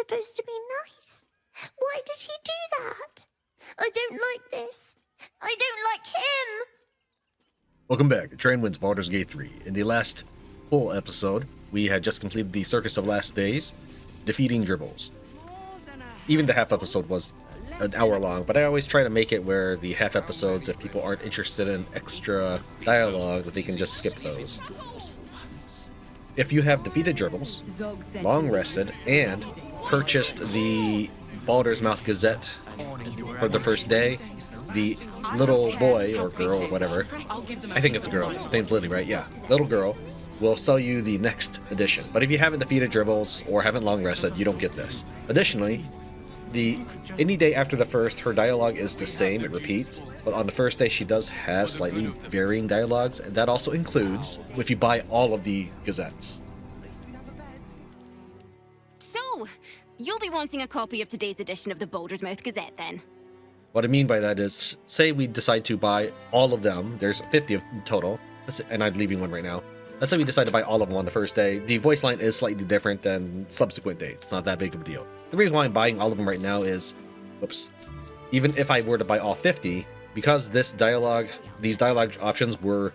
supposed to be nice. Why did he do that? I don't like this. I don't like him. Welcome back. Tran wins Baldur's Gate 3. In the last full episode, we had just completed the Circus of Last Days, defeating Dribbles. Even the half episode was an hour long, but I always try to make it where the half episodes, if people aren't interested in extra dialogue, they can just skip those. If you have defeated Dribbles, long rested, and purchased the Baldur's Mouth Gazette for the first day, the little boy or girl or whatever, I think it's a girl, his name's Lily, right? Yeah, little girl will sell you the next edition. But if you haven't defeated Dribbles or haven't long rested, you don't get this. Additionally, any day after the first, her dialogue is the same, it repeats, but on the first day she does have slightly varying dialogues, and that also includes if you buy all of the Gazettes. So, you'll be wanting a copy of today's edition of the Baldur's Mouth Gazette then? What I mean by that is, say we decide to buy all of them, there's 50 in total, and I'm leaving one right now. Let's say we decide to buy all of them on the first day. The voice line is slightly different than subsequent days. It's not that big of a deal. The reason why I'm buying all of them right now is, even if I were to buy all 50, because these dialogue options were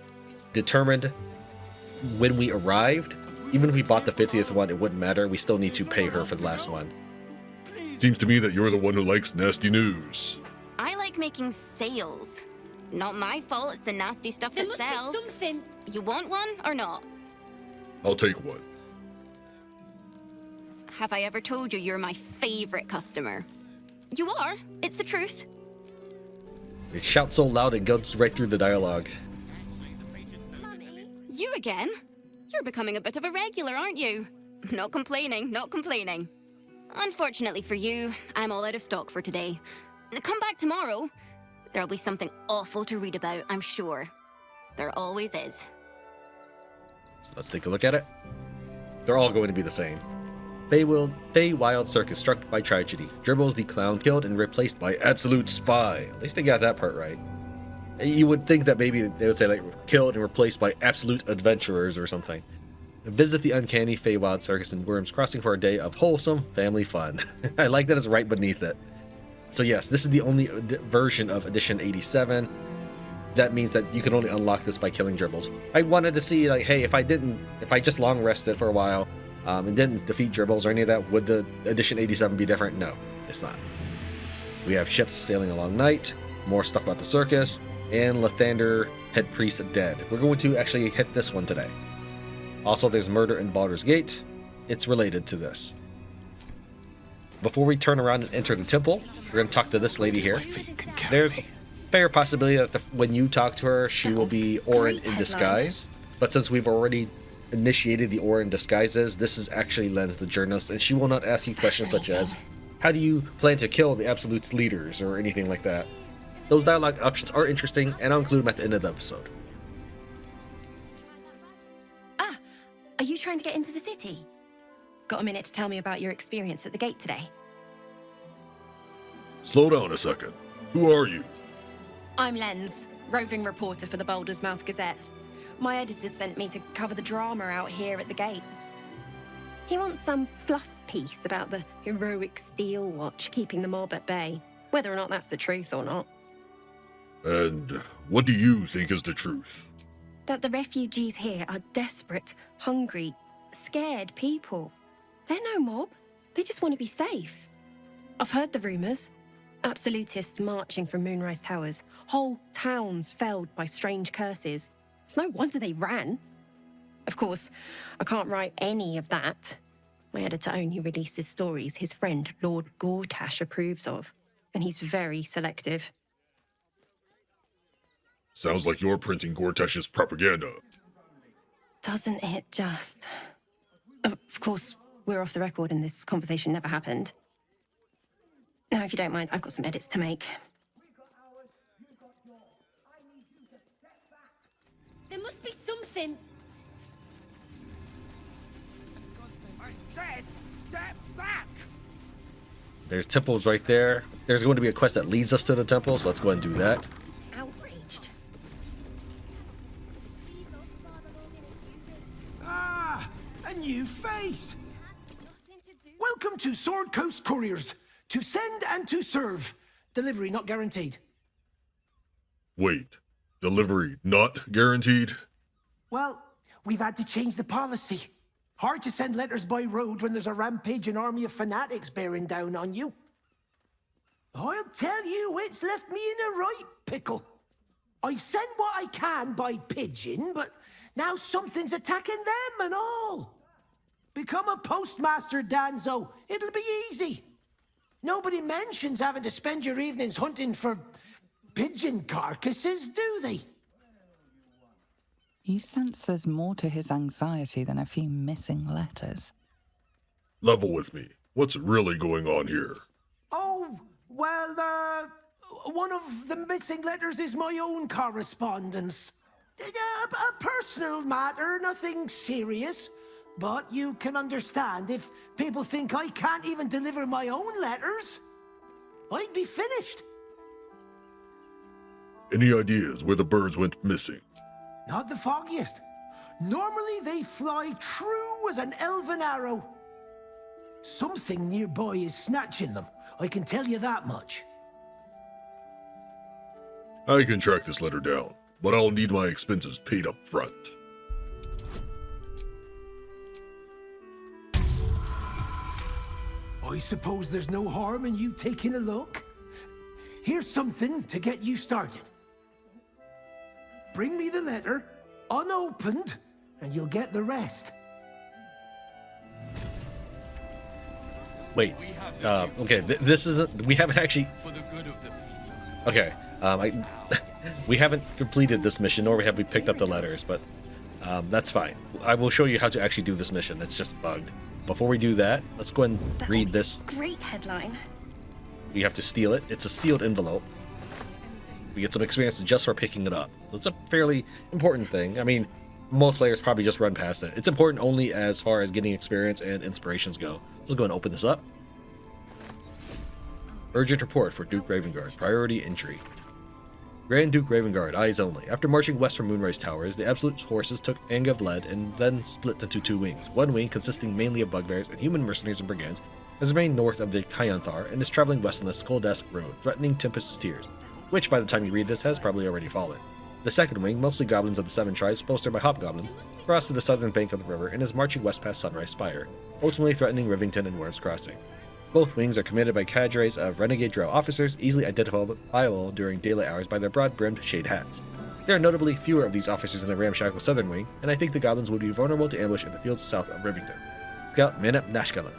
determined when we arrived, even if we bought the 50th one, it wouldn't matter. We still need to pay her for the last one. Seems to me that you're the one who likes nasty news. I like making sales. Not my fault, it's the nasty stuff that sells. There must be something. You want one or not? I'll take one. Have I ever told you you're my favorite customer? You are. It's the truth. They shout so loud it goes right through the dialogue. You again? You're becoming a bit of a regular, aren't you? Not complaining, not complaining. Unfortunately for you, I'm all out of stock for today. Come back tomorrow. There'll be something awful to read about, I'm sure. There always is. So let's take a look at it. They're all going to be the same. Feywild Circus struck by tragedy. Dribbles the clown killed and replaced by absolute spy. At least they got that part right. You would think that maybe they would say like killed and replaced by absolute adventurers or something. Visit the uncanny Feywild Circus in Worms Crossing for a day of wholesome family fun. I like that it's right beneath it. So yes, this is the only version of Edition 87. That means that you can only unlock this by killing Dribbles. I wanted to see like, hey, if I just long rested for a while and didn't defeat Dribbles or any of that, would the Edition 87 be different? No, it's not. We have ships sailing along night, more stuff about the circus, and Lathander head priest dead. We're going to actually hit this one today. Also, there's murder in Baldur's Gate. It's related to this. Before we turn around and enter the temple, we're going to talk to this lady here. There's a fair possibility that when you talk to her, she will be Orin in disguise. But since we've already initiated the Orin disguises, this is actually Orin the Journalist, and she will not ask you questions such as, how do you plan to kill the Absolute's leaders, or anything like that. Those dialogue options are interesting, and I'll include them at the end of the episode. Ah, are you trying to get into the city? Got a minute to tell me about your experience at the gate today? Slow down a second. Who are you? I'm Lens, roving reporter for the Baldur's Mouth Gazette. My editor sent me to cover the drama out here at the gate. He wants some fluff piece about the heroic Steel Watch keeping the mob at bay, whether or not that's the truth or not. And what do you think is the truth? That the refugees here are desperate, hungry, scared people. They're no mob. They just want to be safe. I've heard the rumors. Absolutists marching from Moonrise Towers. Whole towns felled by strange curses. It's no wonder they ran. Of course, I can't write any of that. My editor only releases stories his friend Lord Gortash approves of, and he's very selective. Sounds like you're printing Gortash's propaganda. Doesn't it just? Of course, we're off the record and this conversation never happened. Now, if you don't mind, I've got some edits to make. There must be something. I said, step back! There's temples right there. There's going to be a quest that leads us to the temple, so let's go ahead and do that. Outraged. Ah, a new face! Welcome to Sword Coast Couriers. To send and to serve. Delivery not guaranteed. Wait, delivery not guaranteed? Well, we've had to change the policy. Hard to send letters by road when there's a rampaging army of fanatics bearing down on you. I'll tell you, it's left me in a right pickle. I've sent what I can by pigeon, but now something's attacking them and all. Become a postmaster, Danzo. It'll be easy. Nobody mentions having to spend your evenings hunting for pigeon carcasses, do they? You sense there's more to his anxiety than a few missing letters. Level with me. What's really going on here? Oh, well, one of the missing letters is my own correspondence. A personal matter, nothing serious. But you can understand if people think I can't even deliver my own letters, I'd be finished. Any ideas where the birds went missing? Not the foggiest. Normally they fly true as an elven arrow. Something nearby is snatching them, I can tell you that much. I can track this letter down, but I'll need my expenses paid up front. I suppose there's no harm in you taking a look. Here's something to get you started. Bring me the letter, unopened, and you'll get the rest. Wait. Okay. This isn't. We haven't actually. Okay. We haven't completed this mission, nor have we picked up the letters, but that's fine. I will show you how to actually do this mission. It's just bugged. Before we do that, let's go ahead and read this. Great headline. We have to steal it. It's a sealed envelope. We get some experience just for picking it up. So it's a fairly important thing. I mean, most players probably just run past it. It's important only as far as getting experience and inspirations go. So let's go and open this up. Urgent report for Duke Ravengard. Priority entry. Grand Duke Ravengard, eyes only. After marching west from Moonrise Towers, the Absolute forces took Angevled and then split into two wings. One wing, consisting mainly of bugbears and human mercenaries and brigands, has remained north of the Kyanthar and is traveling west on the Skulldesk Road, threatening Tempest's Tears, which by the time you read this has probably already fallen. The second wing, mostly goblins of the Seven Tribes, bolstered by hobgoblins, crossed to the southern bank of the river and is marching west past Sunrise Spire, ultimately threatening Rivington and Worm's Crossing. Both wings are commanded by cadres of renegade drow officers, easily identifiable during daylight hours by their broad-brimmed shade hats. There are notably fewer of these officers in the ramshackle southern wing, and I think the goblins would be vulnerable to ambush in the fields south of Rivington. Scout Manep Nashkalan.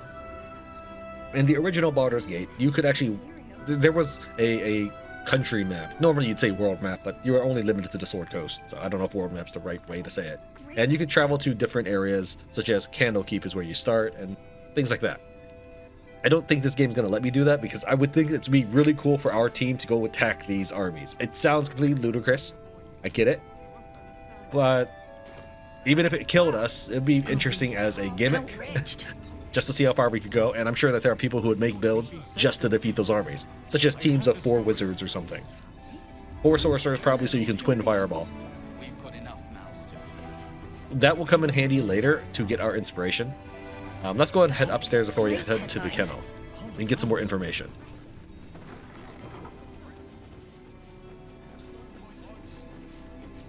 In the original Baldur's Gate, you could actually... There was a country map. Normally you'd say world map, but you are only limited to the Sword Coast, so I don't know if world map's the right way to say it. And you could travel to different areas, such as Candlekeep is where you start, and things like that. I don't think this game's going to let me do that because I would think it's be really cool for our team to go attack these armies. It sounds completely ludicrous. I get it. But even if it killed us, it'd be interesting as a gimmick. Just to see how far we could go. And I'm sure that there are people who would make builds just to defeat those armies. Such as teams of 4 wizards or something. 4 sorcerers probably so you can twin fireball. That will come in handy later to get our inspiration. Let's go ahead and head upstairs before we head to the kennel and get some more information.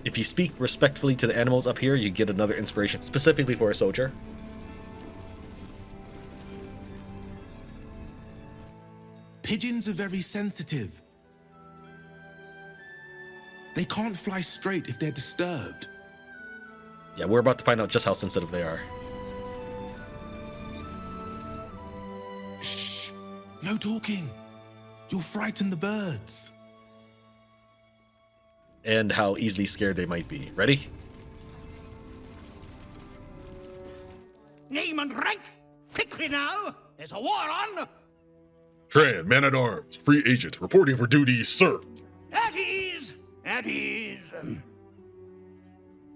If you speak respectfully to the animals up here, you get another inspiration specifically for a soldier. Pigeons are very sensitive. They can't fly straight if they're disturbed. Yeah, we're about to find out just how sensitive they are. Shh! No talking. You'll frighten the birds. And how easily scared they might be. Ready? Name and rank! Quickly now! There's a war on! Tran, man-at-arms, free agent, reporting for duty, sir. At ease! At ease!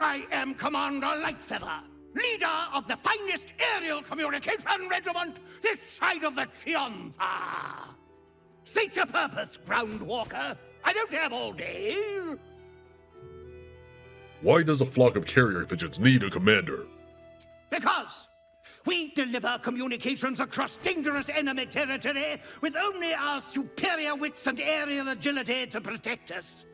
I am Commander Lightfeather, leader of the finest aerial communication regiment this side of the Chiantha. State your purpose, Groundwalker. I don't have all day. Why does a flock of carrier pigeons need a commander? Because We deliver communications across dangerous enemy territory with only our superior wits and aerial agility to protect us.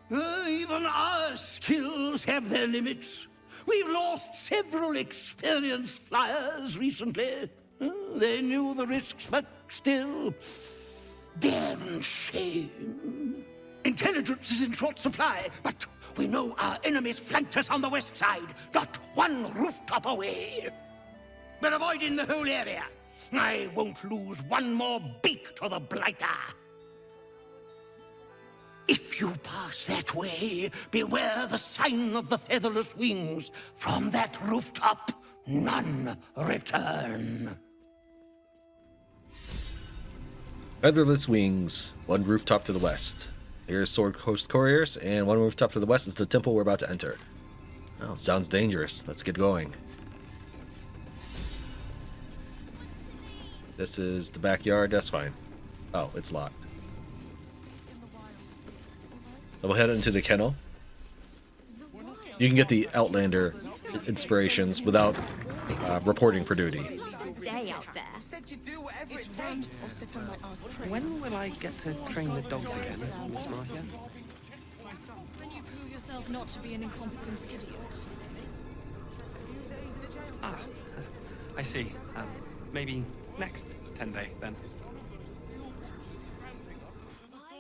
Even our skills have their limits. We've lost several experienced flyers recently. They knew the risks, but still, damn shame. Intelligence is in short supply, but we know our enemies flanked us on the west side, not one rooftop away. We're avoiding the whole area. I won't lose one more beak to the blighter. If you pass that way, beware the sign of the featherless wings. From that rooftop, none return. Featherless wings, one rooftop to the west. Here's Sword Coast Couriers, and one rooftop to the west is the temple we're about to enter. Oh, sounds dangerous. Let's get going. This is the backyard. That's fine. Oh, it's locked. So we'll head into the kennel. You can get the Outlander inspirations without reporting for duty. Day out there. When will I get to train the dogs again, Miss Marcia? When you prove yourself not to be an incompetent idiot. Ah, I see. Maybe next 10-day, then.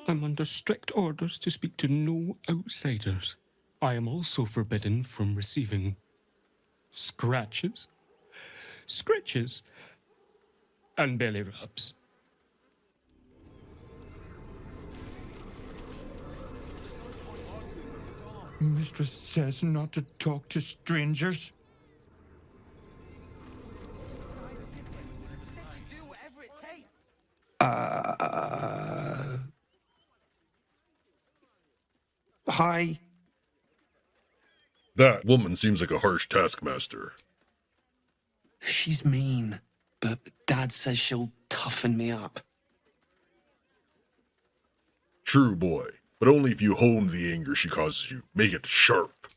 I'm under strict orders to speak to no outsiders. I am also forbidden from receiving scratches, scritches, and belly rubs. Mistress says not to talk to strangers. Hi. That woman seems like a harsh taskmaster. She's mean, but Dad says she'll toughen me up. True, boy, but only if you hone the anger she causes you. Make it sharp.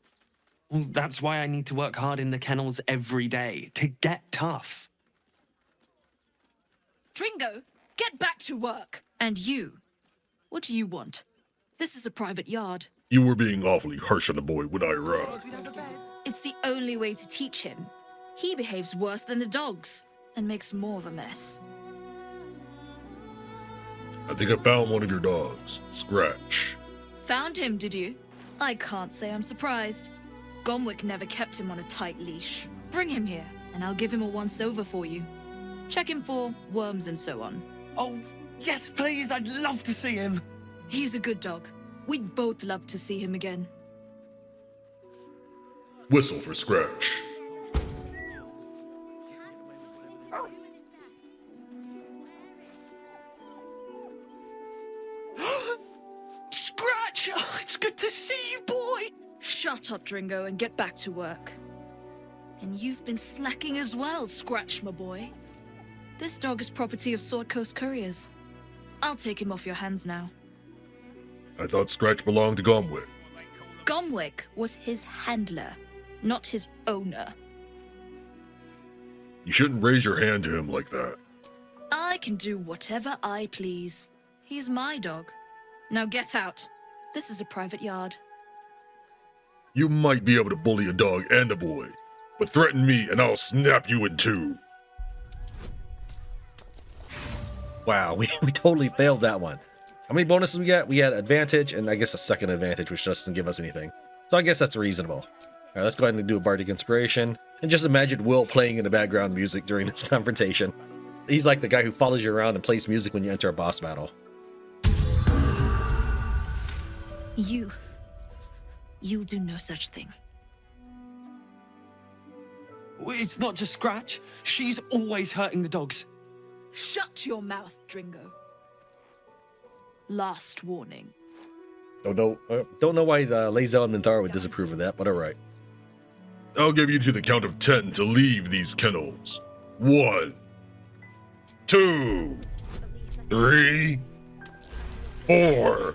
Well, that's why I need to work hard in the kennels every day, to get tough. Dringo, get back to work. And you, what do you want? This is a private yard. You were being awfully harsh on the boy when I arrived. It's the only way to teach him. He behaves worse than the dogs and makes more of a mess. I think I found one of your dogs. Scratch. Found him, did you? I can't say I'm surprised. Gomwick never kept him on a tight leash. Bring him here, and I'll give him a once-over for you. Check him for worms and so on. Oh, yes, please, I'd love to see him. He's a good dog. We'd both love to see him again. Whistle for Scratch. Scratch! Oh, it's good to see you, boy! Shut up, Dringo, and get back to work. And you've been slacking as well, Scratch, my boy. This dog is property of Sword Coast Couriers. I'll take him off your hands now. I thought Scratch belonged to Gomwick. Gomwick was his handler, not his owner. You shouldn't raise your hand to him like that. I can do whatever I please. He's my dog. Now get out. This is a private yard. You might be able to bully a dog and a boy, but threaten me and I'll snap you in two. Wow, we totally failed that one. How many bonuses we got? We had advantage and I guess a second advantage, which doesn't give us anything. So I guess that's reasonable. All right, let's go ahead and do a bardic inspiration. And just imagine Will playing in the background music during this confrontation. He's like the guy who follows you around and plays music when you enter a boss battle. You'll do no such thing. It's not just Scratch. She's always hurting the dogs. Shut your mouth, Dringo. Last warning. Don't know why the Lae'zel and Minthara would disapprove of that, but alright. I'll give you to the count of 10 to leave these kennels. 1, 2, 3, 4.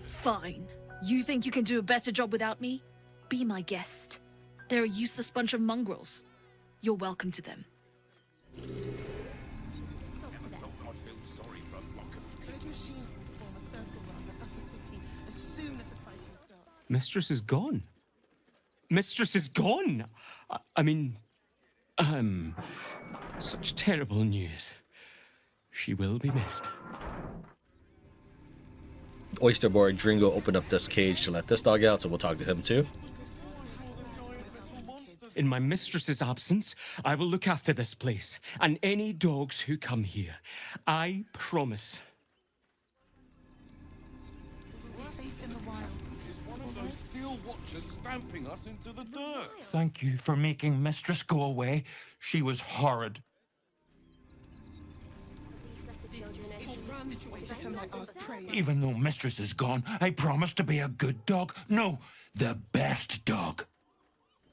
Fine. You think you can do a better job without me? Be my guest. They're a useless bunch of mongrels. you're welcome to them. Mistress is gone. Mistress is gone! I mean, such terrible news. She will be missed. Oyster Boy Dringo opened up this cage to let this dog out, so we'll talk to him too. In my mistress's absence, I will look after this place and any dogs who come here. I promise. Stamping us into the dirt. Thank you for making Mistress go away. She was horrid. Even though Mistress is gone, I promise to be a good dog. No, the best dog.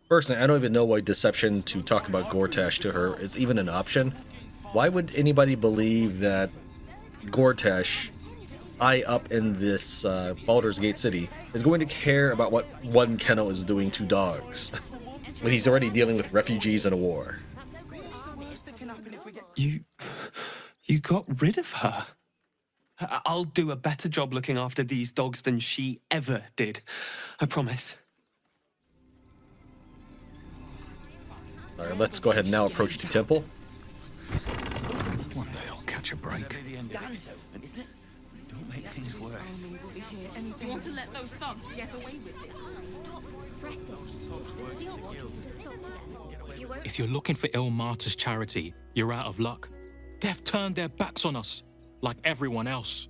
Personally, I don't even know why deception to talk about Gortash to her is even an option. Why would anybody believe that Gortash, high up in this Baldur's Gate city, is going to care about what one kennel is doing to dogs when he's already dealing with refugees in a war? You got rid of her. I'll do a better job looking after these dogs than she ever did. I promise. Alright, let's go ahead and now approach the temple. One day I'll catch a break. Don't make things worse. You want to let those thugs get away with this? Stop fretting. Still want you to stop together. If you won't, If you're looking for Ilmater's charity, you're out of luck. They've turned their backs on us, like everyone else.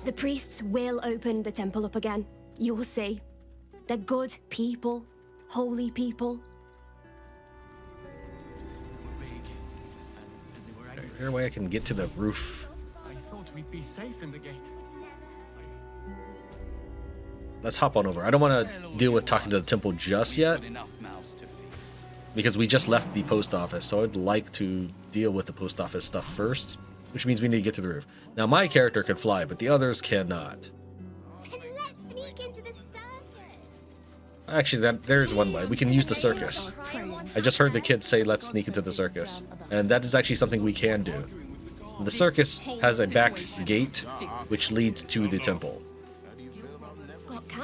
The priests will open the temple up again. You will see. They're good people, holy people. Is there a way I can get to the roof? I thought we'd be safe in the gate. Let's hop on over. I don't want to deal with talking to the temple just yet, because we just left the post office, so I'd like to deal with the post office stuff first, which means we need to get to the roof. Now, my character can fly, but the others cannot. then let's sneak into the circus. Actually, there's one way. We can use the circus. I just heard the kids say, let's sneak into the circus. And that is actually something we can do. The circus has a back gate, which leads to the temple.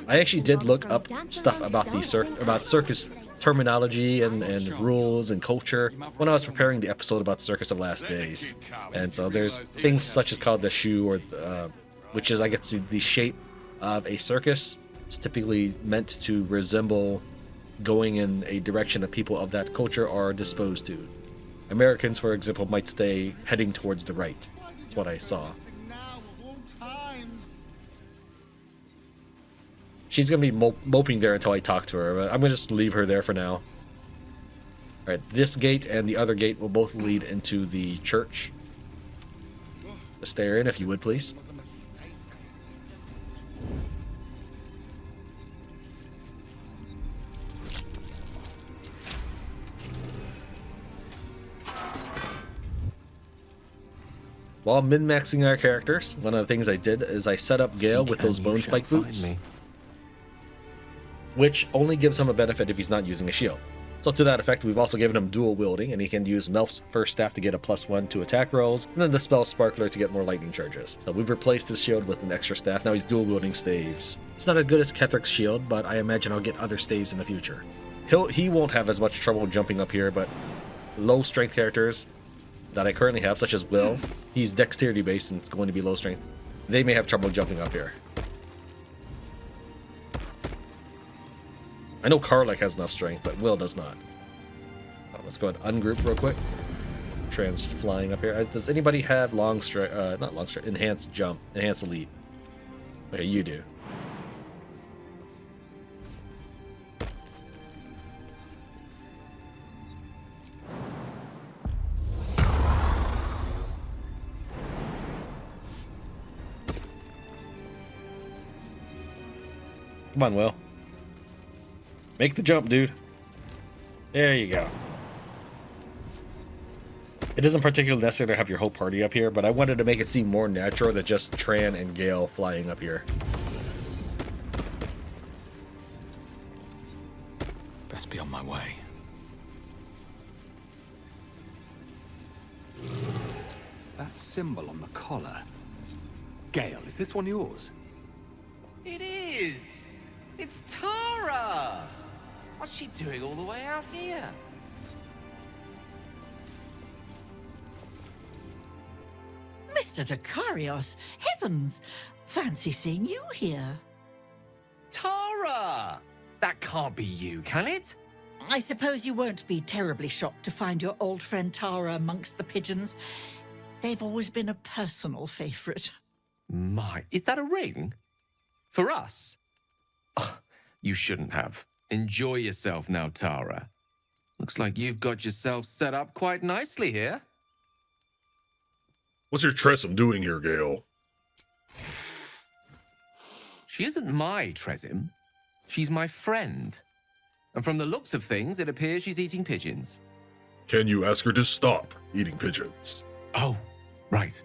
I actually did look up stuff about the circus terminology and rules and culture when I was preparing the episode about Circus of Last Days. And so there's things such as called the shoe, or which is, I guess, the shape of a circus. It's typically meant to resemble going in a direction that people of that culture are disposed to. Americans, for example, might stay heading towards the right. That's what I saw. She's going to be moping there until I talk to her, but I'm going to just leave her there for now. Alright, this gate and the other gate will both lead into the church. Just stay in, if you would, please. While min-maxing our characters, one of the things I did is I set up Gale with those bone spike boots, which only gives him a benefit if he's not using a shield. So to that effect, we've also given him dual wielding, and he can use Melf's first staff to get a +1 to attack rolls, and then the spell Sparkler to get more lightning charges. So we've replaced his shield with an extra staff. Now he's dual wielding staves. It's not as good as Kethric's shield, but I imagine I'll get other staves in the future. He won't have as much trouble jumping up here, but low strength characters that I currently have, such as Will, he's dexterity based and it's going to be low strength. They may have trouble jumping up here. I know Karlach has enough strength, but Will does not. Let's go ahead and ungroup real quick. Tran's flying up here. Does anybody have enhanced jump, enhanced leap? Okay, you do. Come on, Will. Make the jump, dude. There you go. It isn't particularly necessary to have your whole party up here, but I wanted to make it seem more natural than just Tran and Gale flying up here. be on my way. That symbol on the collar. Gale, is this one yours? It is! It's Tara! What's she doing all the way out here? Mr. Dakarios, heavens! Fancy seeing you here. Tara! That can't be you, can it? I suppose you won't be terribly shocked to find your old friend Tara amongst the pigeons. They've always been a personal favourite. My, is that a ring? For us? Ugh, you shouldn't have. Enjoy yourself now, Tara. Looks like you've got yourself set up quite nicely here. What's your Tressum doing here, Gale? She isn't my Tresim. She's my friend. And from the looks of things, it appears she's eating pigeons. Can you ask her to stop eating pigeons? Oh, right.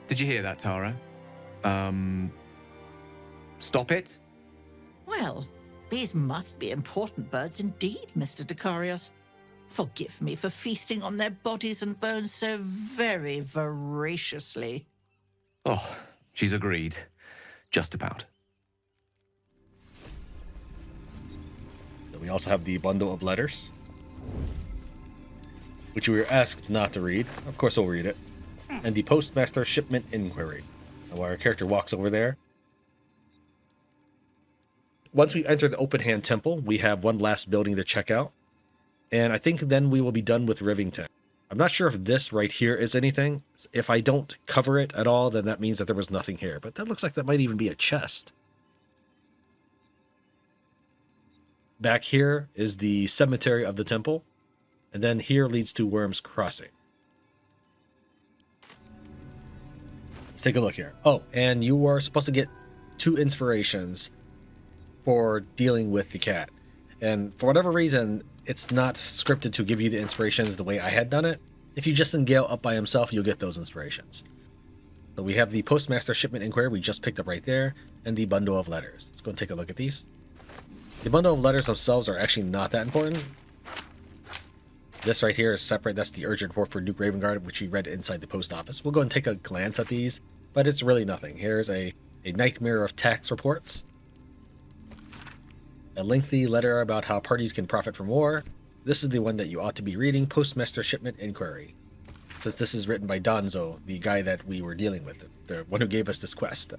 Did you hear that, Tara? Stop it? Well, these must be important birds indeed, Mr. Dakarios. Forgive me for feasting on their bodies and bones so very voraciously. Oh, she's agreed. Just about. We also have the bundle of letters, which we were asked not to read. Of course, we'll read it. And the Postmaster Shipment Inquiry. And while our character walks over there, once we enter the Open Hand Temple, we have one last building to check out. And I think then we will be done with Rivington. I'm not sure if this right here is anything. If I don't cover it at all, then that means that there was nothing here. But that looks like that might even be a chest. Back here is the cemetery of the temple. And then here leads to Worm's Crossing. Let's take a look here. Oh, and you are supposed to get 2 inspirations for dealing with the cat. And for whatever reason, it's not scripted to give you the inspirations the way I had done it. If you just send Gale up by himself, you'll get those inspirations. So we have the Postmaster Shipment Inquiry we just picked up right there, and the bundle of letters. Let's go and take a look at these. The bundle of letters themselves are actually not that important. This right here is separate. That's the urgent report for Duke Ravengard, which we read inside the post office. We'll go and take a glance at these, but it's really nothing. Here's a nightmare of tax reports. A lengthy letter about how parties can profit from war. This is the one that you ought to be reading, Postmaster Shipment Inquiry. Since this is written by Donzo, the guy that we were dealing with, the one who gave us this quest.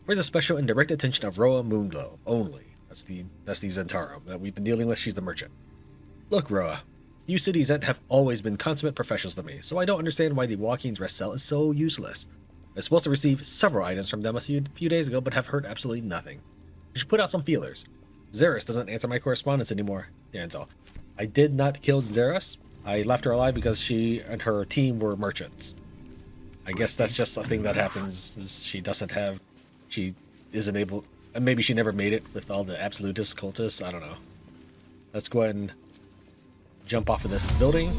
For the special and direct attention of Roa Moonglow only. That's the Zentarum that we've been dealing with. She's the merchant. Look, Roa, you city Zent have always been consummate professionals to me, so I don't understand why the Walking's rest cell is so useless. I was supposed to receive several items from them a few days ago, but have heard absolutely nothing. You should put out some feelers. Xeris doesn't answer my correspondence anymore. Danzo. I did not kill Xeris. I left her alive because she and her team were merchants. I guess that's just something that happens. She isn't able, and maybe she never made it with all the absolutist cultists. I don't know. Let's go ahead and jump off of this building.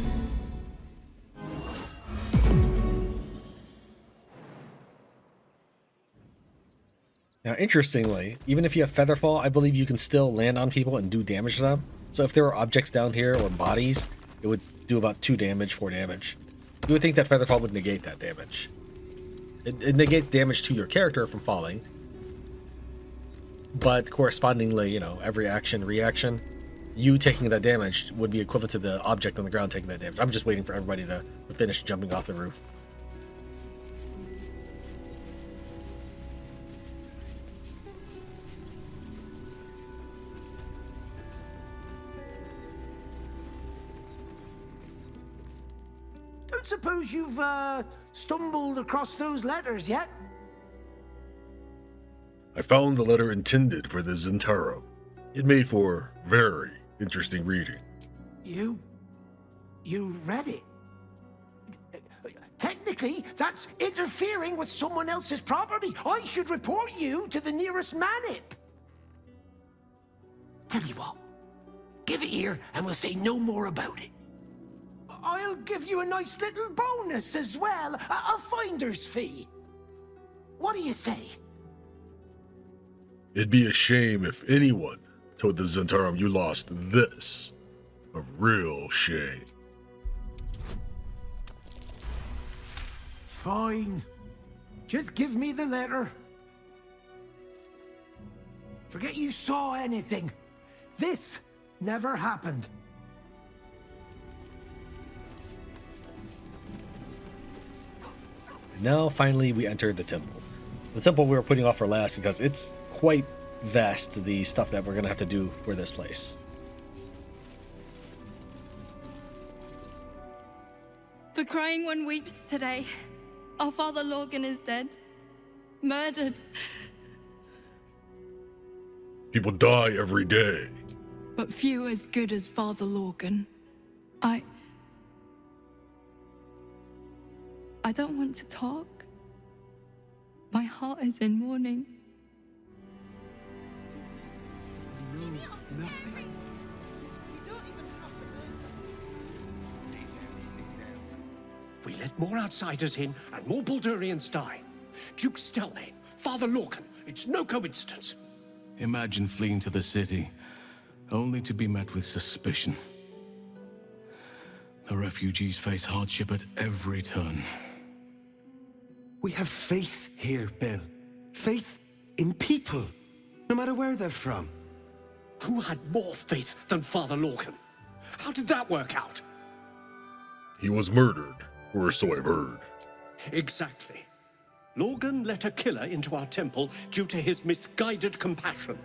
Now, interestingly, even if you have Featherfall, I believe you can still land on people and do damage to them. So if there were objects down here or bodies, it would do about 2 damage, 4 damage. You would think that Featherfall would negate that damage. It negates damage to your character from falling. But correspondingly, every action, reaction, you taking that damage would be equivalent to the object on the ground taking that damage. I'm just waiting for everybody to finish jumping off the roof. Don't suppose you've stumbled across those letters yet? I found the letter intended for the Zentarum. It made for very interesting reading. You read it? Technically, that's interfering with someone else's property. I should report you to the nearest manip. Tell you what, give it here and we'll say no more about it. I'll give you a nice little bonus as well, a finder's fee. What do you say? It'd be a shame if anyone Told the Zentarum you lost this. A real shame. Fine. Just give me the letter. Forget you saw anything. This never happened. Now, finally, we entered the temple. The temple we were putting off for last because it's quite vast, the stuff that we're going to have to do for this place. The Crying One weeps today. Our Father Lorgan is dead. Murdered. People die every day. But few as good as Father Lorgan. I don't want to talk. My heart is in mourning. We let more outsiders in, and more Baldurians die. Duke Stelmane, Father Lorcan, it's no coincidence. Imagine fleeing to the city, only to be met with suspicion. The refugees face hardship at every turn. We have faith here, Bill. Faith in people, no matter where they're from. Who had more faith than Father Lorcan? How did that work out? He was murdered, or so I've heard. Exactly. Lorgan let a killer into our temple due to his misguided compassion.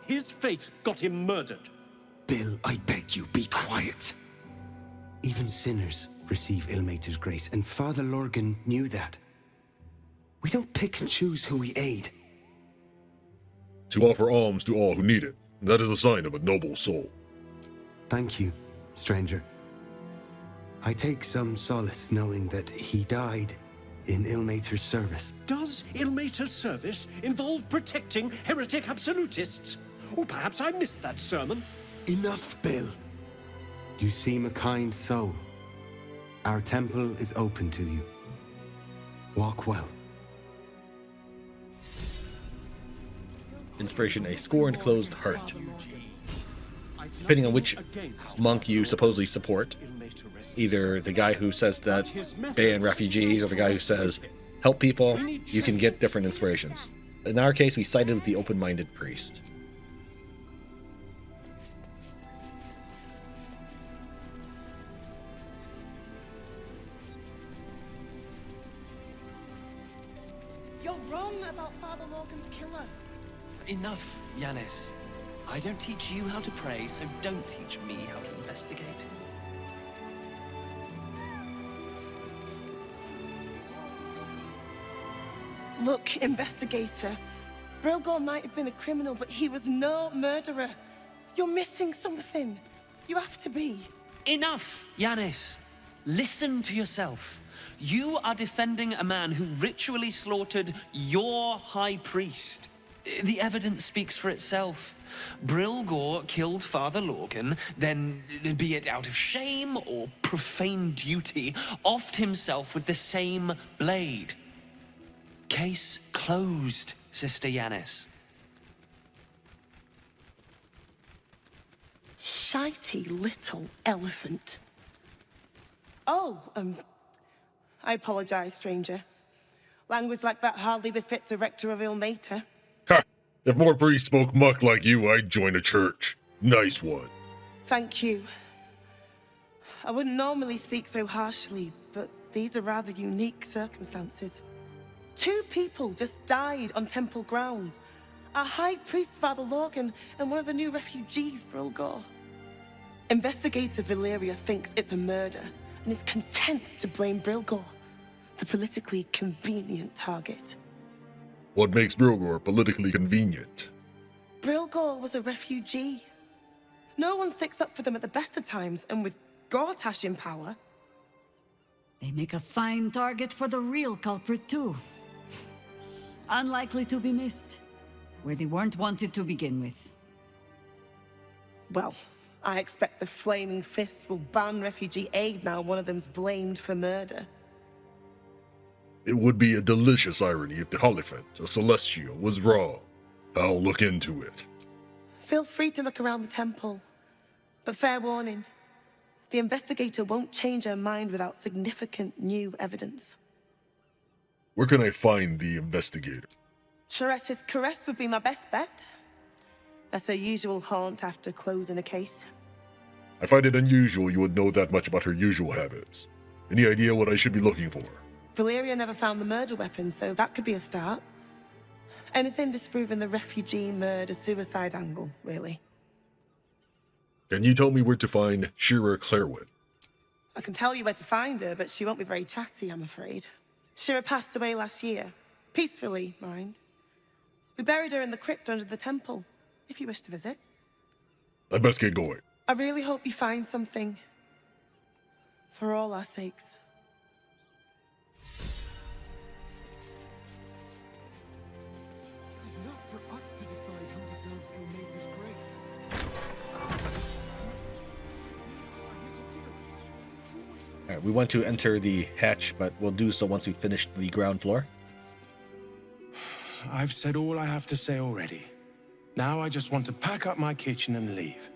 His faith got him murdered. Bill, I beg you, be quiet. Even sinners receive Ilmater's grace, and Father Lorgan knew that. We don't pick and choose who we aid. To offer alms to all who need it, that is a sign of a noble soul. Thank you, stranger. I take some solace knowing that he died in Ilmater's service. Does Ilmater's service involve protecting heretic absolutists? Or perhaps I missed that sermon. Enough, Bill. You seem a kind soul. Our temple is open to you. Walk well. Inspiration, a scorned closed heart. Depending on which monk you supposedly support, either the guy who says that ban refugees or the guy who says help people, you can get different inspirations. In our case, we sided with the open-minded priest. You're wrong about Father Lorgan's killer. Enough, Yannis. I don't teach you how to pray, so don't teach me how to investigate. Look, investigator. Brilgor might have been a criminal, but he was no murderer. You're missing something. You have to be. Enough, Yannis. Listen to yourself. You are defending a man who ritually slaughtered your high priest. The evidence speaks for itself. Brilgor killed Father Lorgan, then, be it out of shame or profane duty, offed himself with the same blade. Case closed, Sister Yannis. Shitey little elephant. Oh, I apologize, stranger. Language like that hardly befits a rector of Ilmater. Ha! If more priests spoke muck like you, I'd join a church. Nice one. Thank you. I wouldn't normally speak so harshly, but these are rather unique circumstances. 2 people just died on temple grounds. Our high priest, Father Lorgan, and one of the new refugees, Brilgor. Investigator Valeria thinks it's a murder and is content to blame Brilgor, the politically convenient target. What makes Brilgor politically convenient? Brilgor was a refugee. No one sticks up for them at the best of times, and with Gortash in power... They make a fine target for the real culprit, too. Unlikely to be missed, where they weren't wanted to begin with. Well, I expect the Flaming Fists will ban refugee aid now one of them's blamed for murder. It would be a delicious irony if the Hierophant, a Celestial, was wrong. I'll look into it. Feel free to look around the temple. But fair warning, the investigator won't change her mind without significant new evidence. Where can I find the investigator? Charette's Caress would be my best bet. That's her usual haunt after closing a case. I find it unusual you would know that much about her usual habits. Any idea what I should be looking for? Valeria never found the murder weapon, so that could be a start. Anything disproving the refugee murder-suicide angle, really. Can you tell me where to find Shira Clairwood? I can tell you where to find her, but she won't be very chatty, I'm afraid. Shira passed away last year. Peacefully, mind. We buried her in the crypt under the temple, if you wish to visit. I best get going. I really hope you find something. For all our sakes. It is not for us to decide who deserves Ilmater's grace. Alright, we want to enter the hatch, but we'll do so once we finish the ground floor. I've said all I have to say already. Now I just want to pack up my kitchen and leave.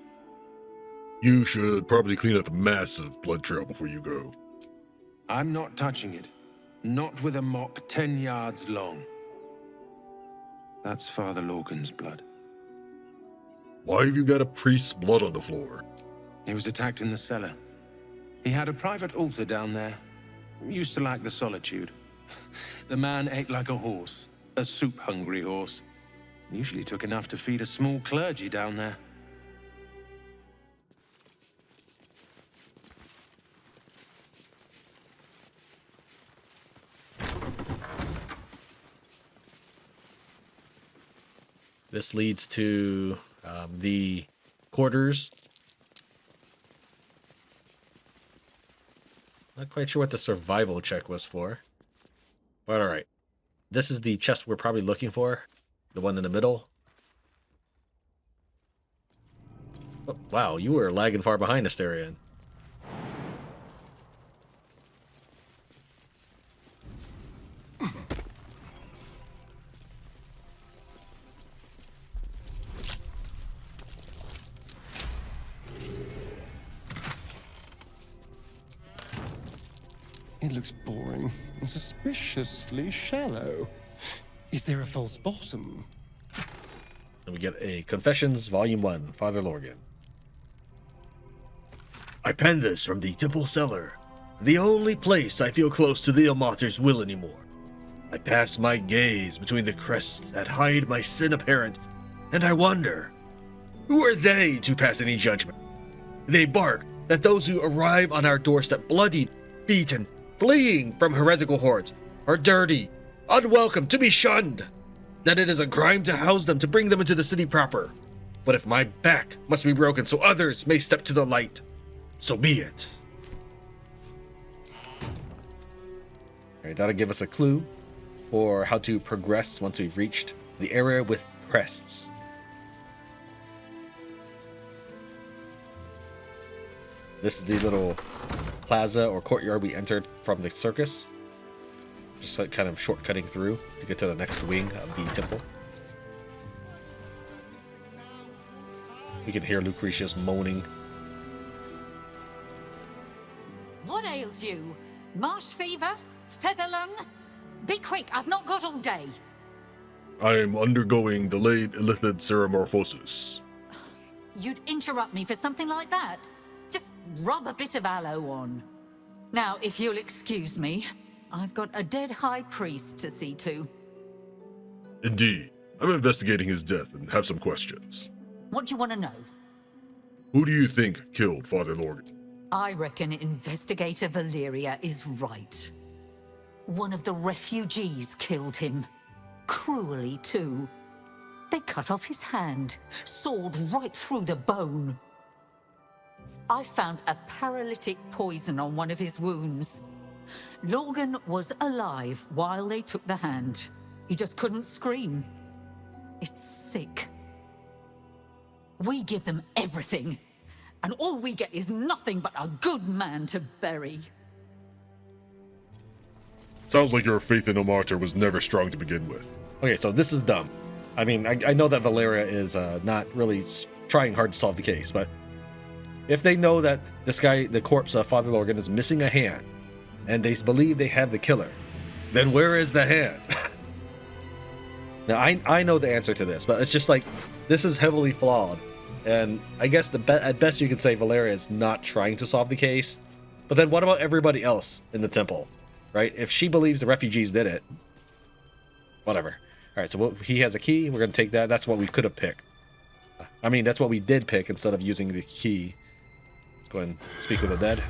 You should probably clean up the massive blood trail before you go. I'm not touching it. Not with a mop 10 yards long. That's Father Lorgan's blood. Why have you got a priest's blood on the floor? He was attacked in the cellar. He had a private altar down there. Used to like the solitude. The man ate like a horse. A soup-hungry horse. Usually took enough to feed a small clergy down there. This leads to the quarters. Not quite sure what the survival check was for. But alright. This is the chest we're probably looking for. The one in the middle. Oh, wow, you were lagging far behind, Asterion. It looks boring and suspiciously shallow. Is there a false bottom? And we get a Confessions, Volume 1, Father Lorgan. I penned this from the temple cellar, the only place I feel close to the Ilmater's will anymore. I pass my gaze between the crests that hide my sin apparent, and I wonder, who are they to pass any judgment? They bark that those who arrive on our doorstep bloodied, beaten, fleeing from heretical hordes, are dirty, unwelcome, to be shunned. That it is a crime to house them, to bring them into the city proper. But if my back must be broken so others may step to the light, so be it. Alright, that'll give us a clue for how to progress once we've reached the area with crests. This is the little plaza or courtyard we entered from the circus. Just like kind of shortcutting through to get to the next wing of the temple. We can hear Lucretius moaning. What ails you? Marsh fever? Feather lung? Be quick, I've not got all day. I am undergoing delayed illithid ceramorphosis. You'd interrupt me for something like that? Just rub a bit of aloe on. Now, if you'll excuse me, I've got a dead high priest to see to. Indeed. I'm investigating his death and have some questions. What do you want to know? Who do you think killed Father Lorgan? I reckon Investigator Valeria is right. One of the refugees killed him. Cruelly, too. They cut off his hand, sawed right through the bone. I found a paralytic poison on one of his wounds. Lorgan was alive while they took the hand. He just couldn't scream. It's sick. We give them everything, and all we get is nothing but a good man to bury. Sounds like your faith in Ilmater was never strong to begin with. Okay, so this is dumb. I mean, I know that Valeria is not really trying hard to solve the case, but if they know that this guy, the corpse of Father Lorgan, is missing a hand, and they believe they have the killer, then where is the hand? Now, I know the answer to this, but it's just like, this is heavily flawed. And I guess at best you could say Valeria is not trying to solve the case. But then what about everybody else in the temple, right? If she believes the refugees did it, whatever. All right, so he has a key. We're going to take that. That's what we could have picked. I mean, that's what we did pick instead of using the key. Let's go ahead and speak with the dead.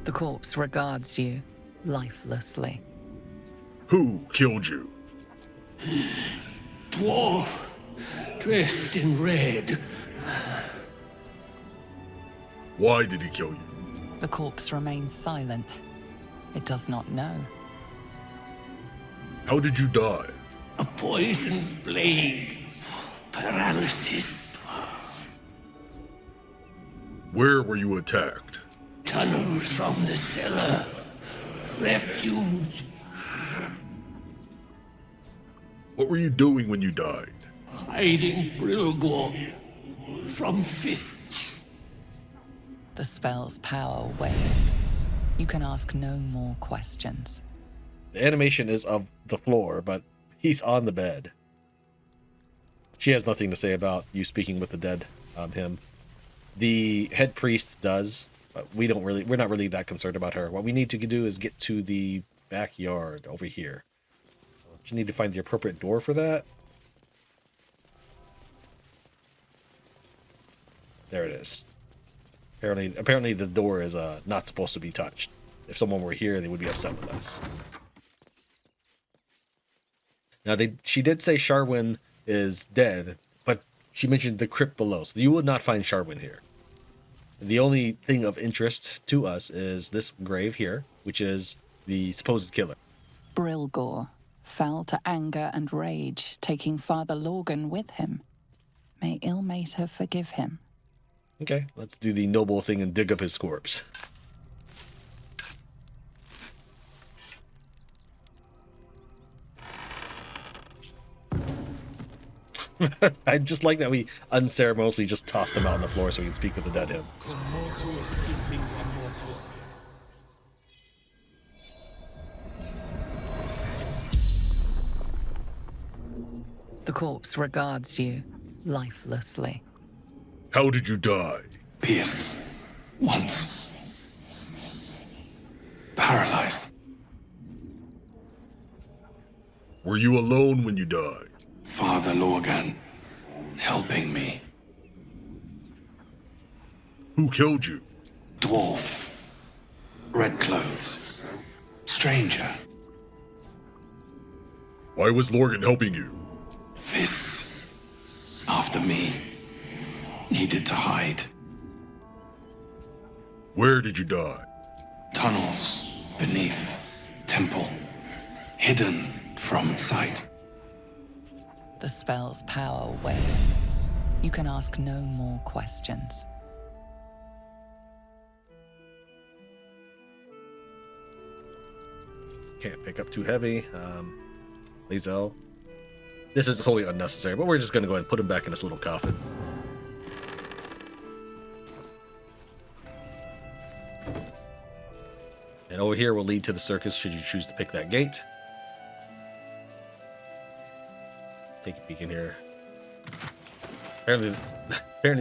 The corpse regards you lifelessly. Who killed you? Dwarf, dressed in red. Why did he kill you? The corpse remains silent. It does not know. How did you die? A poisoned blade. Paralysis. Where were you attacked? Tunnels from the cellar. Refuge. What were you doing when you died? Hiding Brilgor from fists. The spell's power wanes. You can ask no more questions. The animation is of the floor, but he's on the bed. She has nothing to say about you speaking with the dead, him. The head priest does, but we're not really that concerned about her. What we need to do is get to the backyard over here. You need to find the appropriate door for that. There it is. Apparently the door is not supposed to be touched. If someone were here, they would be upset with us. Now, she did say Sharwin is dead, but she mentioned the crypt below, so you would not find Sharwin here. The only thing of interest to us is this grave here, which is the supposed killer. Brilgor fell to anger and rage, taking Father Lorgan with him. May Ilmater forgive him. Okay, let's do the noble thing and dig up his corpse. I just like that we unceremoniously just tossed him out on the floor so we can speak with the dead him. The corpse regards you lifelessly. How did you die? Pierced. Once. Paralyzed. Were you alone when you died? Father Lorgan, helping me. Who killed you? Dwarf. Red clothes. Stranger. Why was Lorgan helping you? Fists. After me. Needed to hide. Where did you die? Tunnels. Beneath. Temple. Hidden from sight. The spell's power wanes. You can ask no more questions. Can't pick up too heavy. Lizelle. This is totally unnecessary, but we're just going to go ahead and put him back in this little coffin. And over here will lead to the circus should you choose to pick that gate. Take a peek in here. Apparently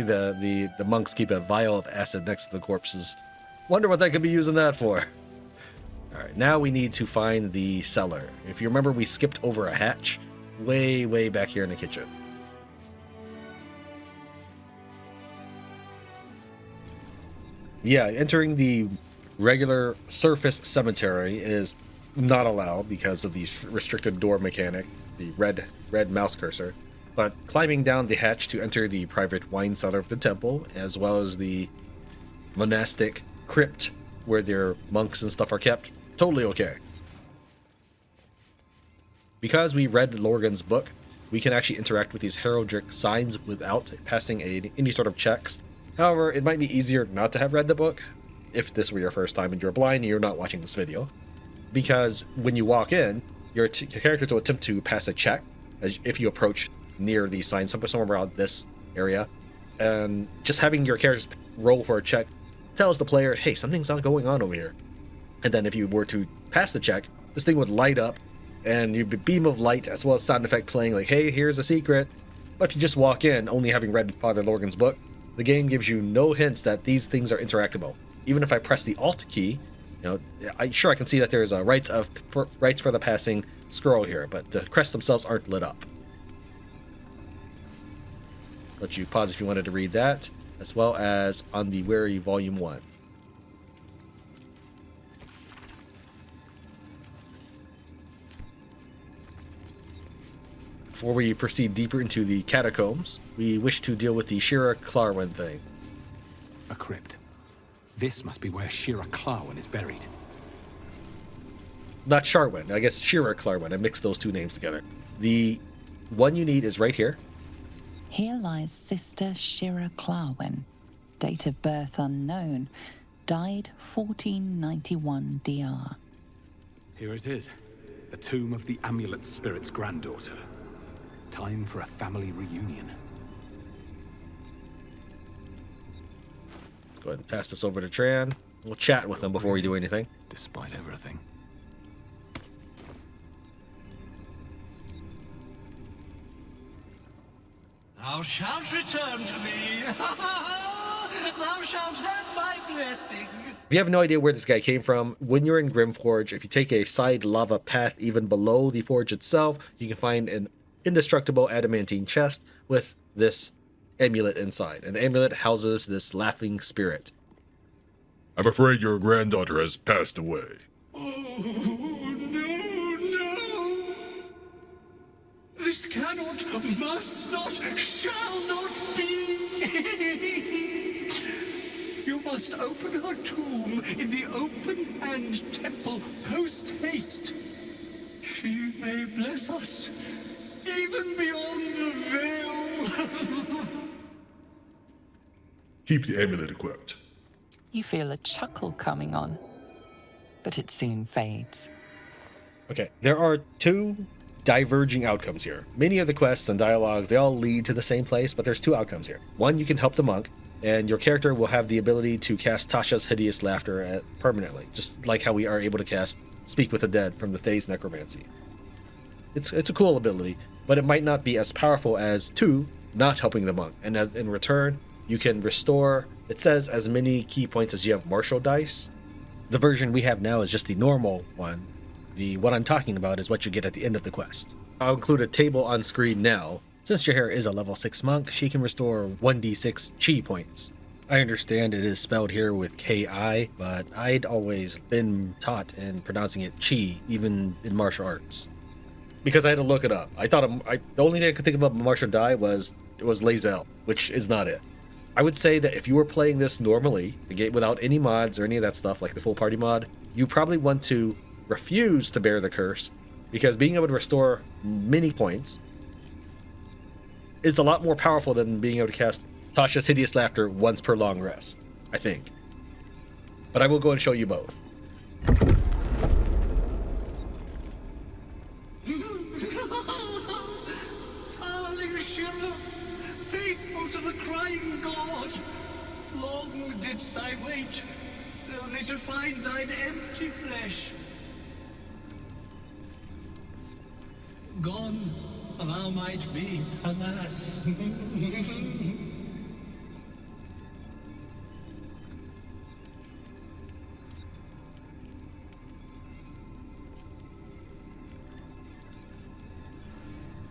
the monks keep a vial of acid next to the corpses. Wonder what they could be using that for. Alright, now we need to find the cellar. If you remember, we skipped over a hatch way back here in the kitchen. Yeah, entering the regular surface cemetery is not allowed because of the restricted door mechanic, the red mouse cursor. But climbing down the hatch to enter the private wine cellar of the temple, as well as the monastic crypt where their monks and stuff are kept, totally okay. Because we read Lorgan's book, we can actually interact with these heraldic signs without passing any sort of checks. However, it might be easier not to have read the book if this were your first time and you're blind and you're not watching this video, because when you walk in, your characters will attempt to pass a check as if you approach near these signs, somewhere around this area, and just having your characters roll for a check tells the player, hey, something's not going on over here. And then if you were to pass the check, this thing would light up and you'd be beam of light as well as sound effect playing like, hey, here's a secret. But if you just walk in, only having read Father Lorgan's book, the game gives you no hints that these things are interactable. Even if I press the Alt key, I can see that there's a rights for the passing scroll here, but the crests themselves aren't lit up. Let you pause if you wanted to read that, as well as on the Wary Volume 1. Before we proceed deeper into the catacombs, we wish to deal with the Shira Clarwen thing. A crypt. This must be where Shira Clarwen is buried. Not Sharwen, I guess Shira Clarwen. I mixed those two names together. The one you need is right here. Here lies Sister Shira Clarwen, date of birth unknown, died 1491 DR. Here it is, the tomb of the Amulet Spirit's granddaughter. Time for a family reunion. Let's go ahead and pass this over to Tran. We'll chat with him before we do anything. Despite everything. Thou shalt return to me. Thou shalt have my blessing. If you have no idea where this guy came from, when you're in Grimforge, if you take a side lava path even below the forge itself, you can find an indestructible adamantine chest with this amulet inside. And the amulet houses this laughing spirit. I'm afraid your granddaughter has passed away. Oh, no. This cannot, must not, shall not be. You must open her tomb in the open-hand temple post-haste. She may bless us, even beyond the veil. Keep the amulet equipped. You feel a chuckle coming on, but it soon fades. Okay, there are two diverging outcomes here. Many of the quests and dialogues, they all lead to the same place, but there's two outcomes here. One, you can help the monk, and your character will have the ability to cast Tasha's Hideous Laughter permanently, just like how we are able to cast Speak with the Dead from the Thays Necromancy. It's a cool ability, but it might not be as powerful as two, not helping the monk. And in return, you can restore, it says, as many key points as you have martial dice. The version we have now is just the normal one. The one I'm talking about is what you get at the end of the quest. I'll include a table on screen now. Since your hair is a level 6 monk, she can restore 1d6 chi points. I understand it is spelled here with Ki, but I'd always been taught in pronouncing it chi, even in martial arts. Because I had to look it up. I thought the only thing I could think about martial die was Lazel, which is not it. I would say that if you were playing this normally, without any mods or any of that stuff, like the full party mod, you probably want to refuse to bear the curse, because being able to restore many points is a lot more powerful than being able to cast Tasha's Hideous Laughter once per long rest, I think. But I will go and show you both. Darling Shira, faithful to the crying god, long didst I wait, only to find thine empty flesh. Gone thou might be, alas.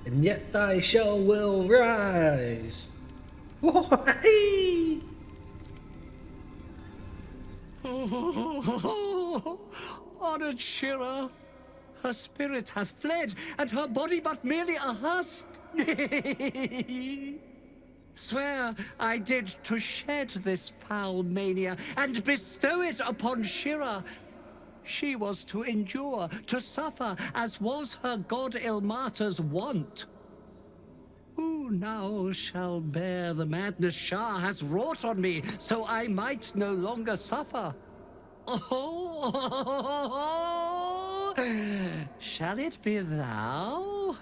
And yet thy shell will rise. Oh, honored Shira, her spirit hath fled, and her body but merely a husk. Swear I did to shed this foul mania, and bestow it upon Shira. She was to endure, to suffer, as was her god Ilmata's wont. Who now shall bear the madness Shah has wrought on me, so I might no longer suffer? Oh, shall it be thou?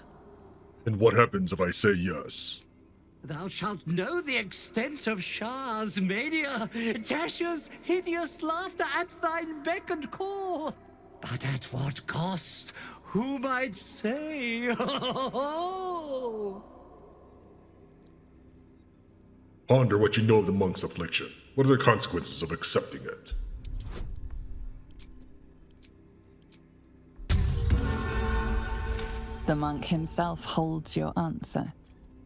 And what happens if I say yes? Thou shalt know the extent of Shah's mania, Tasha's hideous laughter at thine beck and call. But at what cost? Who might say? Ponder what you know of the monk's affliction. What are the consequences of accepting it? The monk himself holds your answer.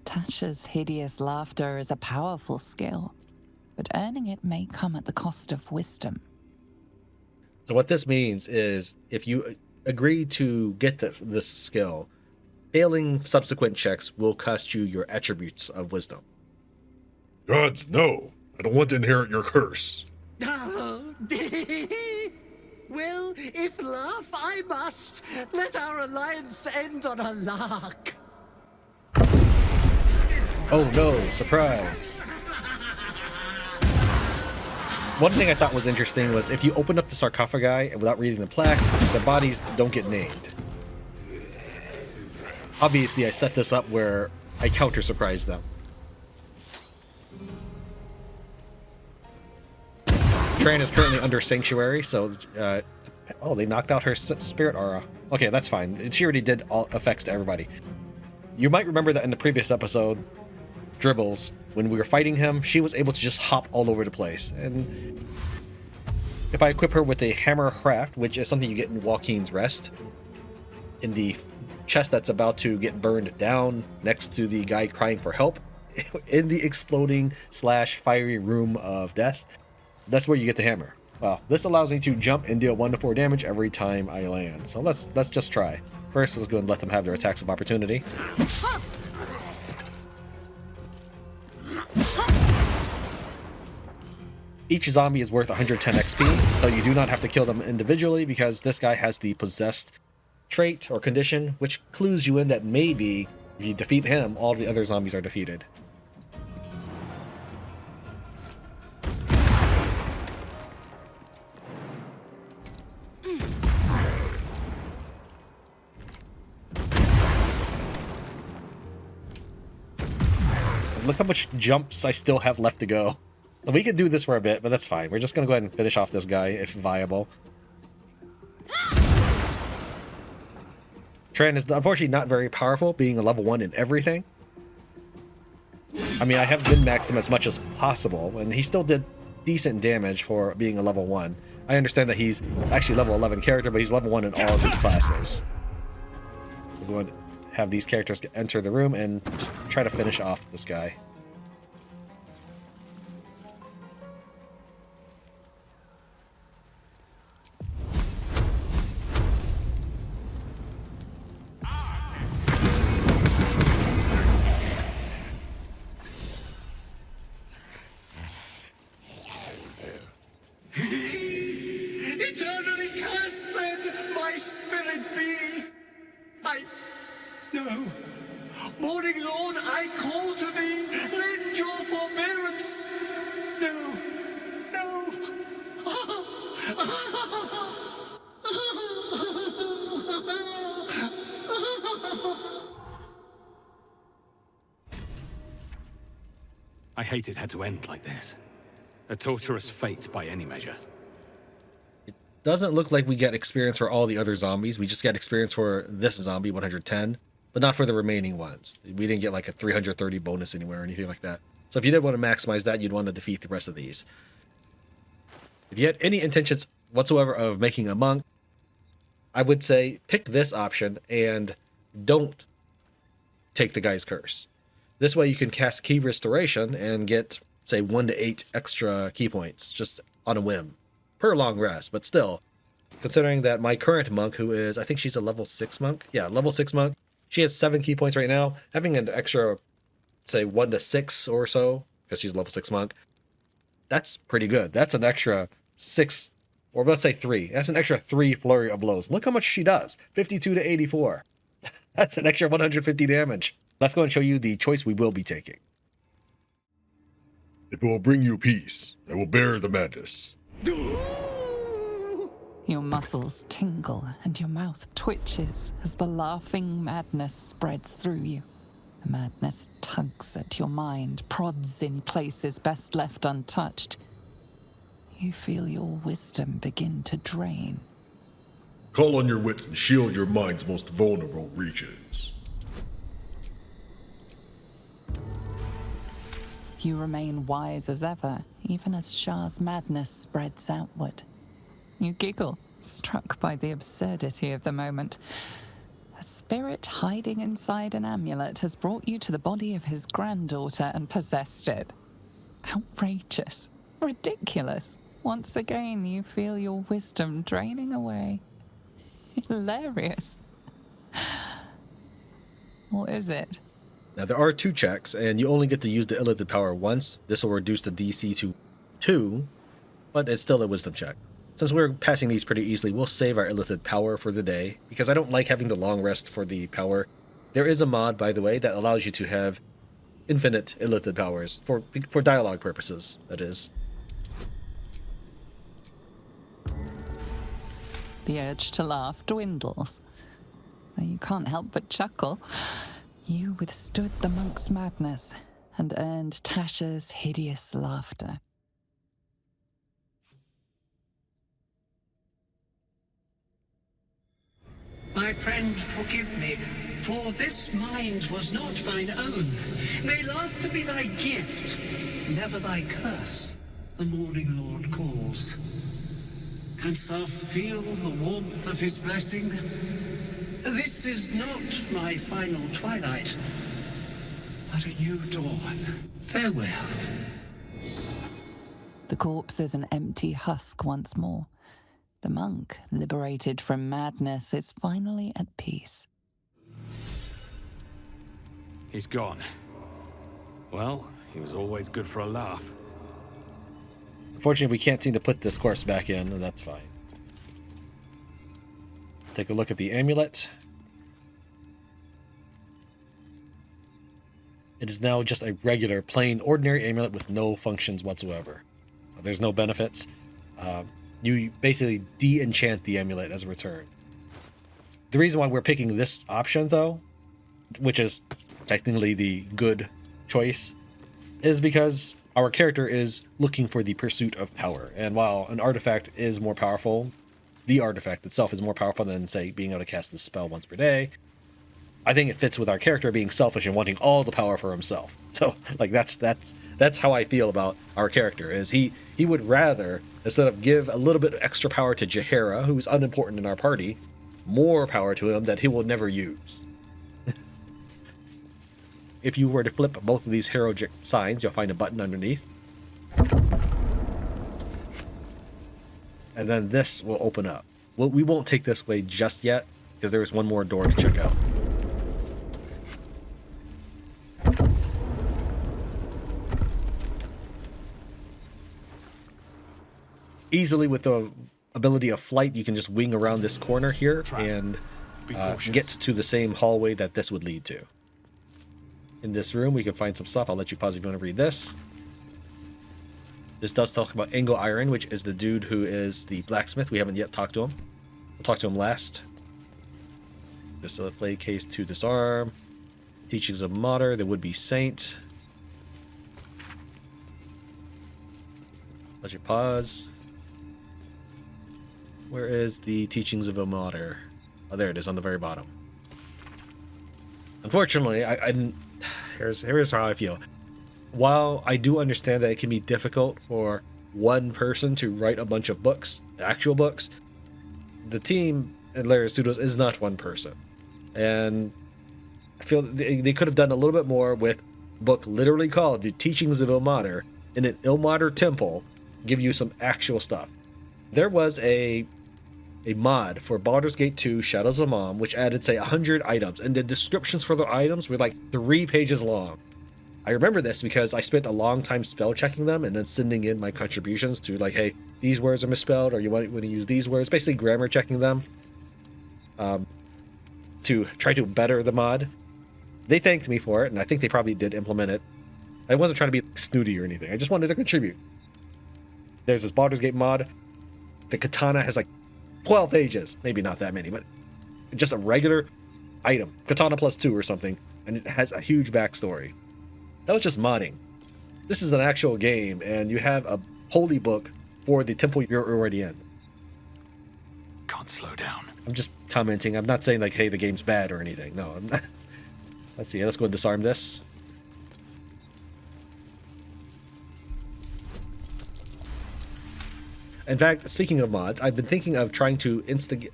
Tasha's hideous laughter is a powerful skill, but earning it may come at the cost of wisdom. So what this means is if you agree to get this skill, failing subsequent checks will cost you your attributes of wisdom. Gods, no! I don't want to inherit your curse. Oh, well, if laugh I must, let our alliance end on a lark. Oh no, surprise! One thing I thought was interesting was if you open up the sarcophagi and without reading the plaque, the bodies don't get named. Obviously, I set this up where I counter-surprise them. Tran is currently under Sanctuary, so... oh, they knocked out her spirit aura. Okay, that's fine. She already did all effects to everybody. You might remember that in the previous episode, Dribbles, when we were fighting him, she was able to just hop all over the place. And if I equip her with a Hammer Craft, which is something you get in Joaquin's Rest, in the chest that's about to get burned down next to the guy crying for help, in the exploding / fiery room of death, that's where you get the hammer. Well, this allows me to jump and deal 1 to 4 damage every time I land. So let's just try. First, let's go and let them have their attacks of opportunity. Each zombie is worth 110 XP, though you do not have to kill them individually because this guy has the possessed trait or condition, which clues you in that maybe if you defeat him, all the other zombies are defeated. Look how much jumps I still have left to go. We could do this for a bit, but that's fine. We're just going to go ahead and finish off this guy, if viable. Tran is unfortunately not very powerful, being a level 1 in everything. I mean, I have min-maxed him as much as possible, and he still did decent damage for being a level 1. I understand that he's actually level 11 character, but he's level 1 in all of his classes. We're going to have these characters enter the room and just try to finish off this guy. Eternally cast then, my spirit be. No. Morning Lord, I call to thee, lend your forbearance. No. I hate it had to end like this. A torturous fate by any measure. Doesn't look like we get experience for all the other zombies. We just get experience for this zombie, 110, but not for the remaining ones. We didn't get like a 330 bonus anywhere or anything like that. So if you did want to maximize that, you'd want to defeat the rest of these. If you had any intentions whatsoever of making a monk, I would say pick this option and don't take the guy's curse. This way you can cast Key Restoration and get, say, 1 to 8 extra key points just on a whim. Per long rest, but still, considering that my current monk, who is, I think she's a level 6 monk. Yeah, level 6 monk. She has 7 key points right now. Having an extra, say, 1 to 6 or so, because she's a level 6 monk, that's pretty good. That's an extra 6, or let's say 3. That's an extra 3 flurry of blows. Look how much she does. 52 to 84. That's an extra 150 damage. Let's go and show you the choice we will be taking. If it will bring you peace, I will bear the madness. Your muscles tingle and your mouth twitches as the laughing madness spreads through you. The madness tugs at your mind, prods in places best left untouched. You feel your wisdom begin to drain. Call on your wits and shield your mind's most vulnerable reaches. You remain wise as ever, even as Shah's madness spreads outward. You giggle, struck by the absurdity of the moment. A spirit hiding inside an amulet has brought you to the body of his granddaughter and possessed it. Outrageous. Ridiculous. Once again, you feel your wisdom draining away. Hilarious. What is it? Now, there are 2 checks, and you only get to use the illithid power once. This will reduce the DC to 2, but it's still a wisdom check. Since we're passing these pretty easily, we'll save our illithid power for the day, because I don't like having the long rest for the power. There is a mod, by the way, that allows you to have infinite illithid powers, for dialogue purposes, that is. The urge to laugh dwindles. Though you can't help but chuckle. You withstood the monk's madness and earned Tasha's hideous laughter. My friend, forgive me, for this mind was not mine own. May laughter be thy gift, never thy curse. The morning Lord calls. Canst thou feel the warmth of his blessing? This is not my final twilight, but a new dawn. Farewell. The corpse is an empty husk once more. The monk, liberated from madness, is finally at peace. He's gone. Well, he was always good for a laugh. Unfortunately, we can't seem to put this corpse back in, and that's fine. Let's take a look at the amulet. It is now just a regular, plain, ordinary amulet with no functions whatsoever. There's no benefits. You basically de-enchant the amulet as a return. The reason why we're picking this option, though, which is technically the good choice, is because our character is looking for the pursuit of power. And while an artifact is more powerful, the artifact itself is more powerful than, say, being able to cast this spell once per day, I think it fits with our character being selfish and wanting all the power for himself. So, like, that's how I feel about our character, is he would rather, instead of give a little bit of extra power to Jaheira, who's unimportant in our party, more power to him that he will never use. If you were to flip both of these hero signs, you'll find a button underneath. And then this will open up. Well, we won't take this way just yet, because there is one more door to check out. Easily, with the ability of flight, you can just wing around this corner here and get to the same hallway that this would lead to. In this room, we can find some stuff. I'll let you pause if you want to read this. This does talk about Angle Iron, which is the dude who is the blacksmith. We haven't yet talked to him. We'll talk to him last. Display case to disarm. Teachings of Martyr, the would-be saint. Let you pause. Where is the Teachings of a Martyr? Oh, there it is on the very bottom. Unfortunately, here's how I feel. While I do understand that it can be difficult for one person to write a bunch of books, actual books, the team at Lair Studios is not one person. And I feel they could have done a little bit more with a book literally called The Teachings of Ilmater in an Ilmater temple, give you some actual stuff. There was a mod for Baldur's Gate 2 Shadows of Mom, which added, say, 100 items, and the descriptions for the items were like 3 pages long. I remember this because I spent a long time spell checking them and then sending in my contributions to, like, hey, these words are misspelled, or you want to use these words, basically grammar checking them to try to better the mod. They thanked me for it, and I think they probably did implement it. I wasn't trying to be snooty or anything. I just wanted to contribute. There's this Baldur's Gate mod. The katana has like 12 pages. Maybe not that many, but just a regular item. Katana plus 2 or something. And it has a huge backstory. That was just modding. This is an actual game, and you have a holy book for the temple you're already in. Can't slow down. I'm just commenting. I'm not saying like, hey, the game's bad or anything. No, I'm not. Let's see. Let's go and disarm this. In fact, speaking of mods, I've been thinking of trying to implement,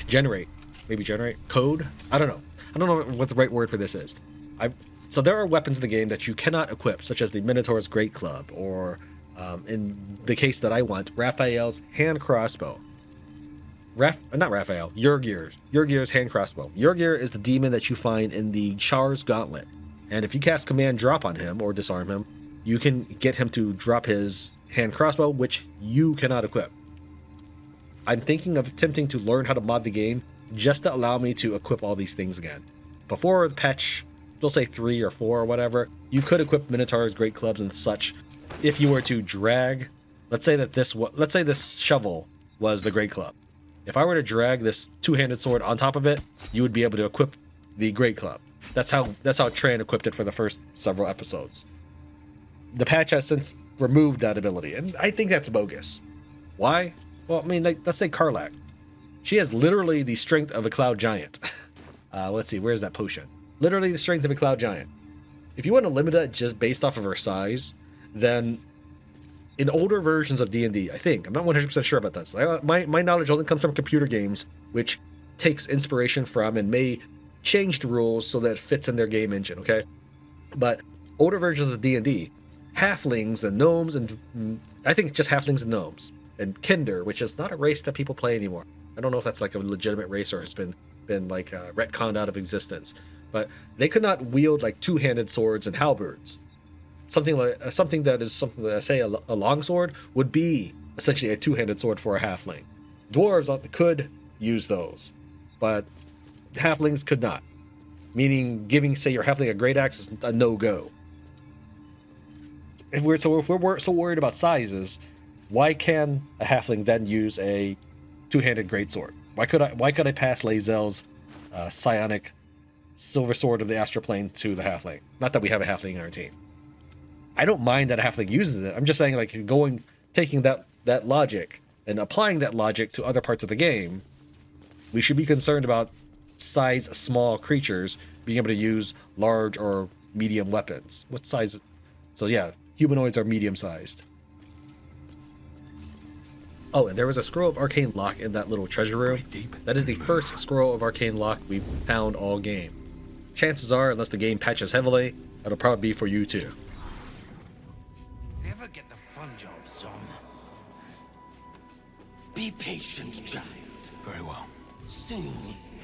generate code. I don't know what the right word for this is. So there are weapons in the game that you cannot equip, such as the Minotaur's Great Club, or in the case that I want, Raphael's hand crossbow. Yurgir's hand crossbow. Yurgir is the demon that you find in the Char's Gauntlet, and if you cast Command Drop on him or disarm him, you can get him to drop his hand crossbow, which you cannot equip. I'm thinking of attempting to learn how to mod the game just to allow me to equip all these things again. Before the patch, they'll say 3 or 4 or whatever, you could equip Minotaur's Great Clubs and such if you were to drag. Let's say this shovel was the Great Club. If I were to drag this two-handed sword on top of it, you would be able to equip the Great Club. That's how Tran equipped it for the first several episodes. The patch has since removed that ability, and I think that's bogus. Why? Well, I mean, let's say Karlach. She has literally the strength of a cloud giant. Let's see, where's that potion? Literally the strength of a cloud giant. If you want to limit it just based off of her size, then in older versions of D&D, I think, I'm not 100% sure about that. So my knowledge only comes from computer games, which takes inspiration from and may change the rules so that it fits in their game engine, okay? But older versions of D&D, halflings and gnomes, and I think just halflings and gnomes, and Kinder, which is not a race that people play anymore. I don't know if that's like a legitimate race or has been like retconned out of existence, but they could not wield like two-handed swords and halberds. Something that I say a longsword would be essentially a two-handed sword for a halfling. Dwarves could use those, but halflings could not. Meaning, giving say your halfling a great axe is a no-go. If we're so worried about sizes, why can a halfling then use a two-handed greatsword? Why could I pass Lae'zel's psionic silver sword of the astral plane to the halfling? Not that we have a halfling in our team. I don't mind that a halfling uses it. I'm just saying, like, taking that logic and applying that logic to other parts of the game, we should be concerned about size small creatures being able to use large or medium weapons. What size? So yeah, humanoids are medium-sized. Oh, and there was a scroll of arcane lock in that little treasure room. That is the first scroll of arcane lock we've found all game. Chances are, unless the game patches heavily, it'll probably be for you too. Never get the fun job, son. Be patient, child. Very well. Soon.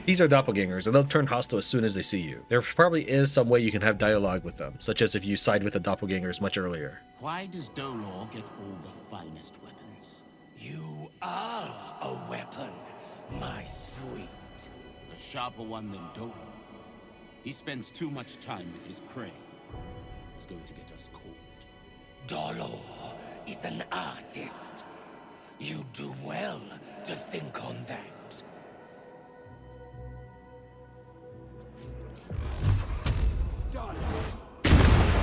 These are doppelgangers, and they'll turn hostile as soon as they see you. There probably is some way you can have dialogue with them, such as if you side with the doppelgangers much earlier. Why does Dolor get all the finest weapons? You are a weapon, my sweet. A sharper one than Dolor. He spends too much time with his prey. He's going to get us caught. Dolor is an artist. You do well to think on that.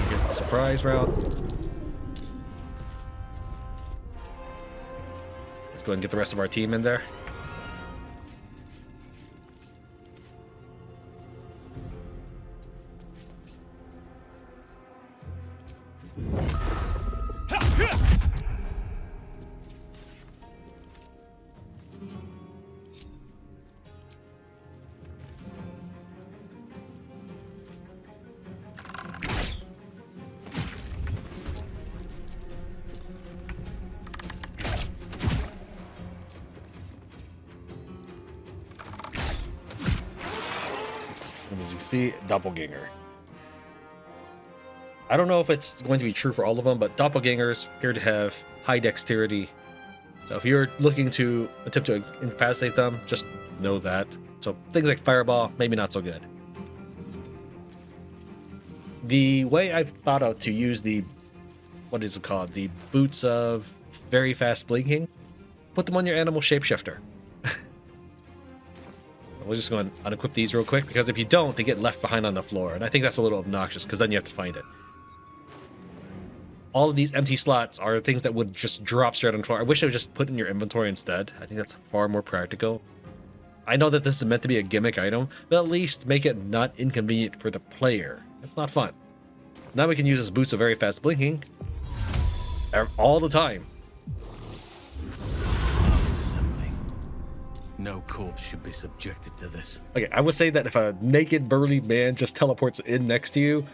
Get the surprise round. Let's go ahead and get the rest of our team in there. As you see, doppelganger. I don't know if it's going to be true for all of them, but doppelgangers appear to have high dexterity So if you're looking to attempt to incapacitate them, just know that. So things like Fireball, maybe not so good. The way I've thought out to use the, what is it called? The Boots of Very Fast Blinking. Put them on your animal shapeshifter. We're just going to unequip these real quick, because if you don't, they get left behind on the floor. And I think that's a little obnoxious, because then you have to find it. All of these empty slots are things that would just drop straight on the floor. I wish I would just put in your inventory instead. I think that's far more practical. I know that this is meant to be a gimmick item, but at least make it not inconvenient for the player. It's not fun. So now we can use this Boots of Very Fast Blinking all the time. No corpse should be subjected to this. Okay, I would say that if a naked burly man just teleports in next to you,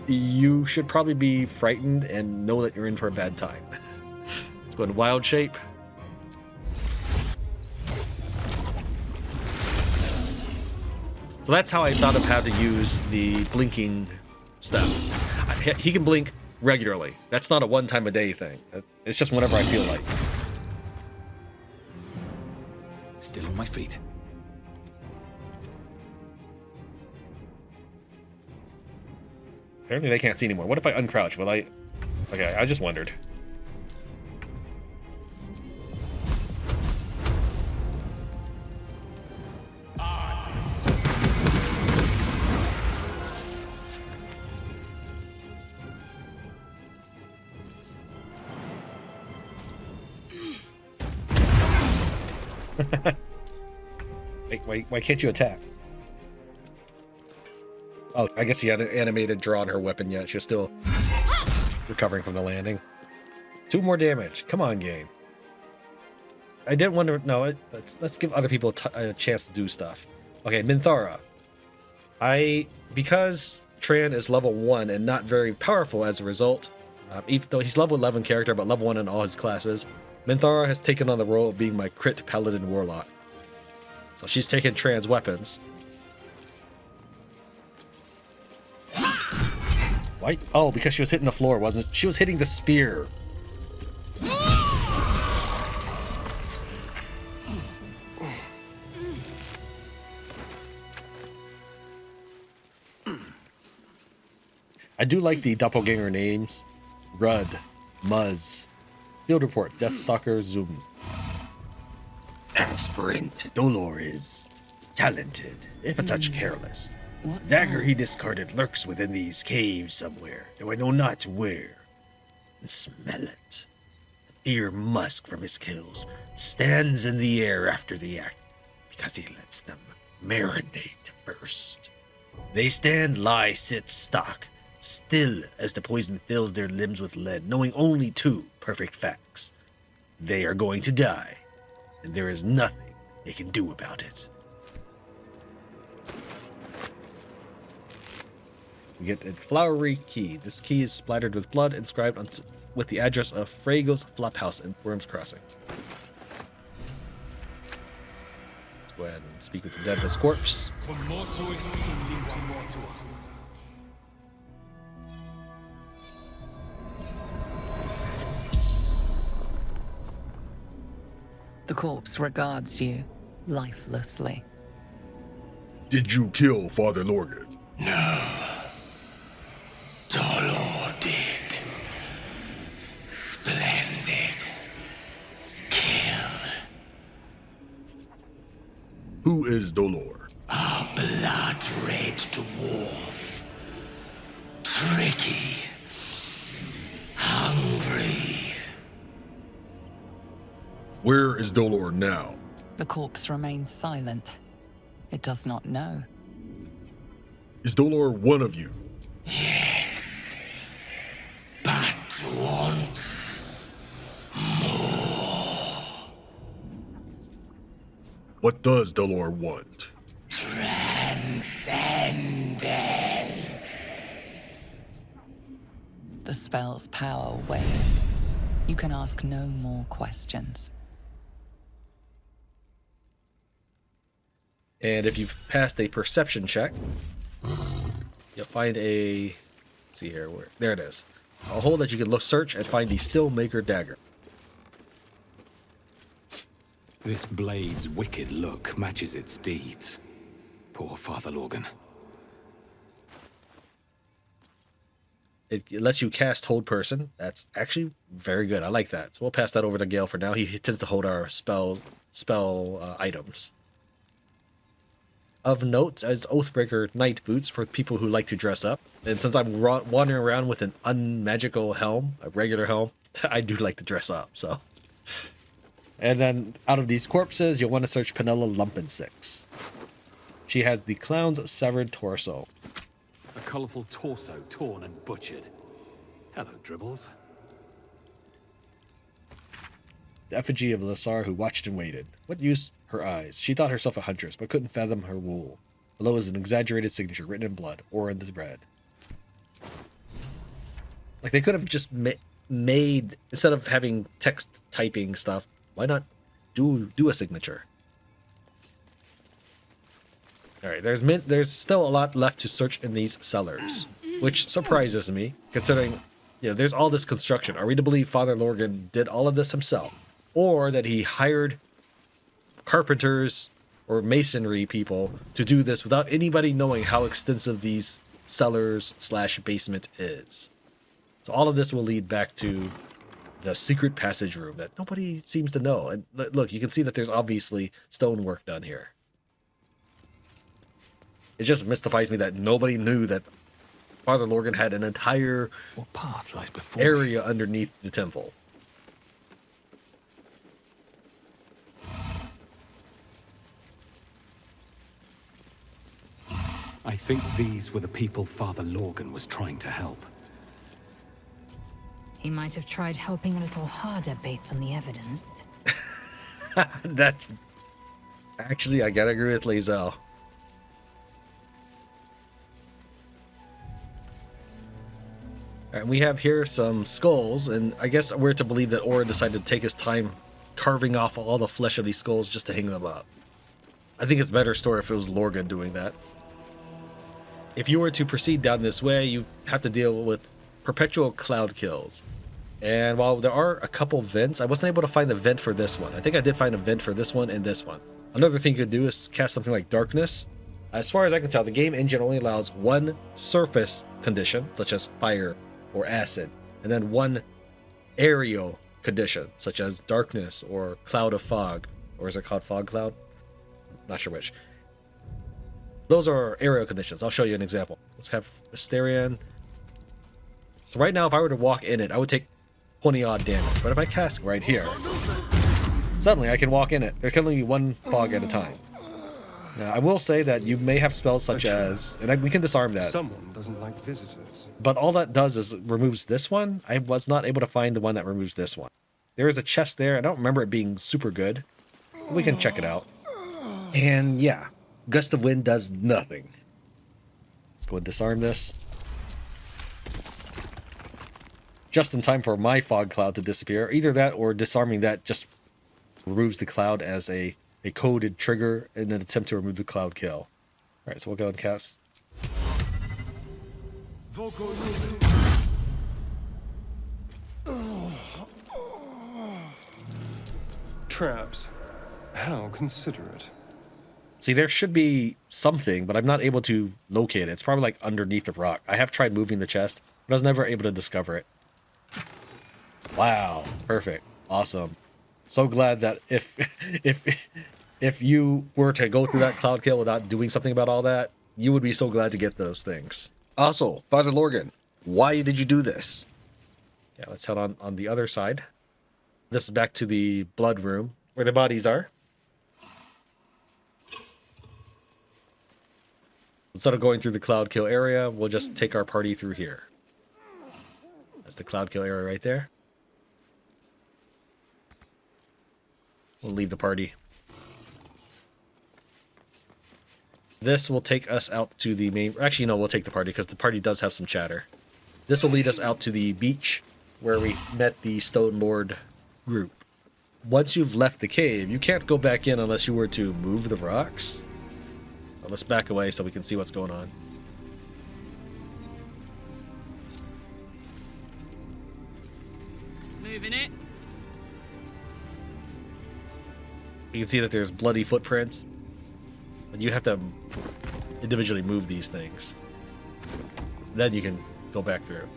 you should probably be frightened and know that you're in for a bad time. Let's go in wild shape. So that's how I thought of how to use the blinking spells. He can blink regularly. That's not a one-time-a-day thing. It's just whenever I feel like. Still on my feet. Apparently they can't see anymore. What if I uncrouch? Will I... Okay, I just wondered. Why can't you attack? Oh, I guess he hadn't animated draw on her weapon yet. She's still recovering from the landing. 2 more damage. Come on, game. I didn't want to... No, let's give other people a chance to do stuff. Okay, Minthara. Because Tran is level 1 and not very powerful as a result, even though he's level 11 character, but level 1 in all his classes, Minthara has taken on the role of being my crit paladin warlock. So she's taken Tran's weapons. Why? Oh, because she was hitting the floor, wasn't she? Was hitting the spear. I do like the doppelganger names. Rudd, Muzz, Field Report, Deathstalker, Zoom. Sprint. Dolor is talented, if a touch careless. What's Dagger that? he discarded lurks within these caves somewhere, though I know not where. And smell it. The fear musk from his kills stands in the air after the act, because he lets them marinate first. They stand, lie, sit, stock, still as the poison fills their limbs with lead, knowing only 2 perfect facts. They are going to die, and there is nothing they can do about it. We get a flowery key. This key is splattered with blood, inscribed with the address of Frago's Flophouse in Worm's Crossing. Let's go ahead and speak with the deadless corpse. The corpse regards you lifelessly. Did you kill Father Lorgan? No. Dolor did. Splendid. Kill. Who is Dolor? Our blood-red dwarf. Tricky. Hungry. Where is Dolor now? The corpse remains silent. It does not know. Is Dolor one of you? Yes. But wants more. What does Dolor want? Transcendence. The spell's power wanes. You can ask no more questions. And if you've passed a perception check, you'll find a... Let's see here. There it is. A hole that you can search and find the Stillmaker dagger. This blade's wicked look matches its deeds. Poor Father Lorgan. It lets you cast Hold Person. That's actually very good. I like that. So we'll pass that over to Gale for now. He tends to hold our spell items. Of note, as Oathbreaker Knight boots for people who like to dress up. And since I'm wandering around with an unmagical helm, a regular helm, I do like to dress up, so. And then out of these corpses, you'll want to search Penella Lumpensix. She has the clown's severed torso. A colourful torso torn and butchered. Hello, Dribbles. The effigy of Lassar who watched and waited. What use? Her eyes. She thought herself a huntress, but couldn't fathom her wool. Below is an exaggerated signature written in blood, or in the red. Like, they could have just made, instead of having text typing stuff, why not do a signature? Alright, there's still a lot left to search in these cellars, which surprises me, considering, there's all this construction. Are we to believe Father Lorgan did all of this himself? Or that he hired carpenters or masonry people to do this without anybody knowing how extensive these cellars / basement is? So all of this will lead back to the secret passage room that nobody seems to know. And look, you can see that there's obviously stonework done here. It just mystifies me that nobody knew that Father Lorgan had an entire path lies before area underneath the temple. I think these were the people Father Lorgan was trying to help. He might have tried helping a little harder based on the evidence. That's... Actually, I gotta agree with Lae'zel. Alright, we have here some skulls, and I guess we're to believe that Orin decided to take his time carving off all the flesh of these skulls just to hang them up. I think it's a better story if it was Lorgan doing that. If you were to proceed down this way, you have to deal with perpetual cloud kills. And while there are a couple vents, I wasn't able to find the vent for this one. I think I did find a vent for this one and this one. Another thing you could do is cast something like Darkness. As far as I can tell, the game engine only allows one surface condition, such as fire or acid, and then one aerial condition, such as darkness or cloud of fog, or is it called fog cloud? Not sure which. Those are aerial conditions. I'll show you an example. Let's have Mysterion. So right now, if I were to walk in it, I would take 20 odd damage. But if I cast right here, suddenly I can walk in it. There can only be one fog at a time. Now, I will say that you may have spells such as, and we can disarm that. Someone doesn't like visitors. But all that does is removes this one. I was not able to find the one that removes this one. There is a chest there. I don't remember it being super good. We can check it out. And yeah, Gust of Wind does nothing. Let's go and disarm this. Just in time for my fog cloud to disappear. Either that or disarming that just removes the cloud as a coded trigger in an attempt to remove the cloud kill. Alright, so we'll go and cast. Traps. How considerate. See, there should be something, but I'm not able to locate it. It's probably like underneath the rock. I have tried moving the chest, but I was never able to discover it. Wow, perfect. Awesome. So glad that if you were to go through that cloud kill without doing something about all that, you would be so glad to get those things. Also, Father Lorgan, why did you do this? Yeah, let's head on the other side. This is back to the blood room, where the bodies are. Instead of going through the cloud kill area, we'll just take our party through here. That's the cloud kill area right there. We'll leave the party. This will take us out to the main... Actually, no, we'll take the party because the party does have some chatter. This will lead us out to the beach where we met the Stone Lord group. Once you've left the cave, you can't go back in unless you were to move the rocks. So let's back away so we can see what's going on. Moving it. You can see that there's bloody footprints, and you have to individually move these things. Then you can go back through.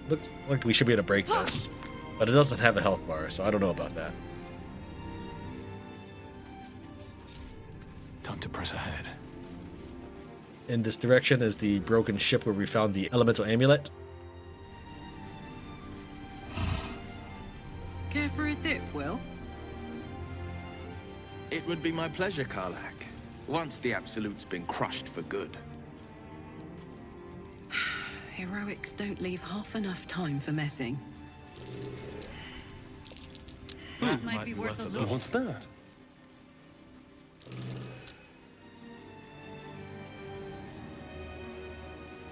Looks like we should be able to break this, but it doesn't have a health bar, so I don't know about that. Time to press ahead. In this direction is the broken ship where we found the elemental amulet. Care for a dip, Will? It would be my pleasure, Karlak. Once the Absolute's been crushed for good. Heroics don't leave half enough time for messing. That might be worth a look. What's that?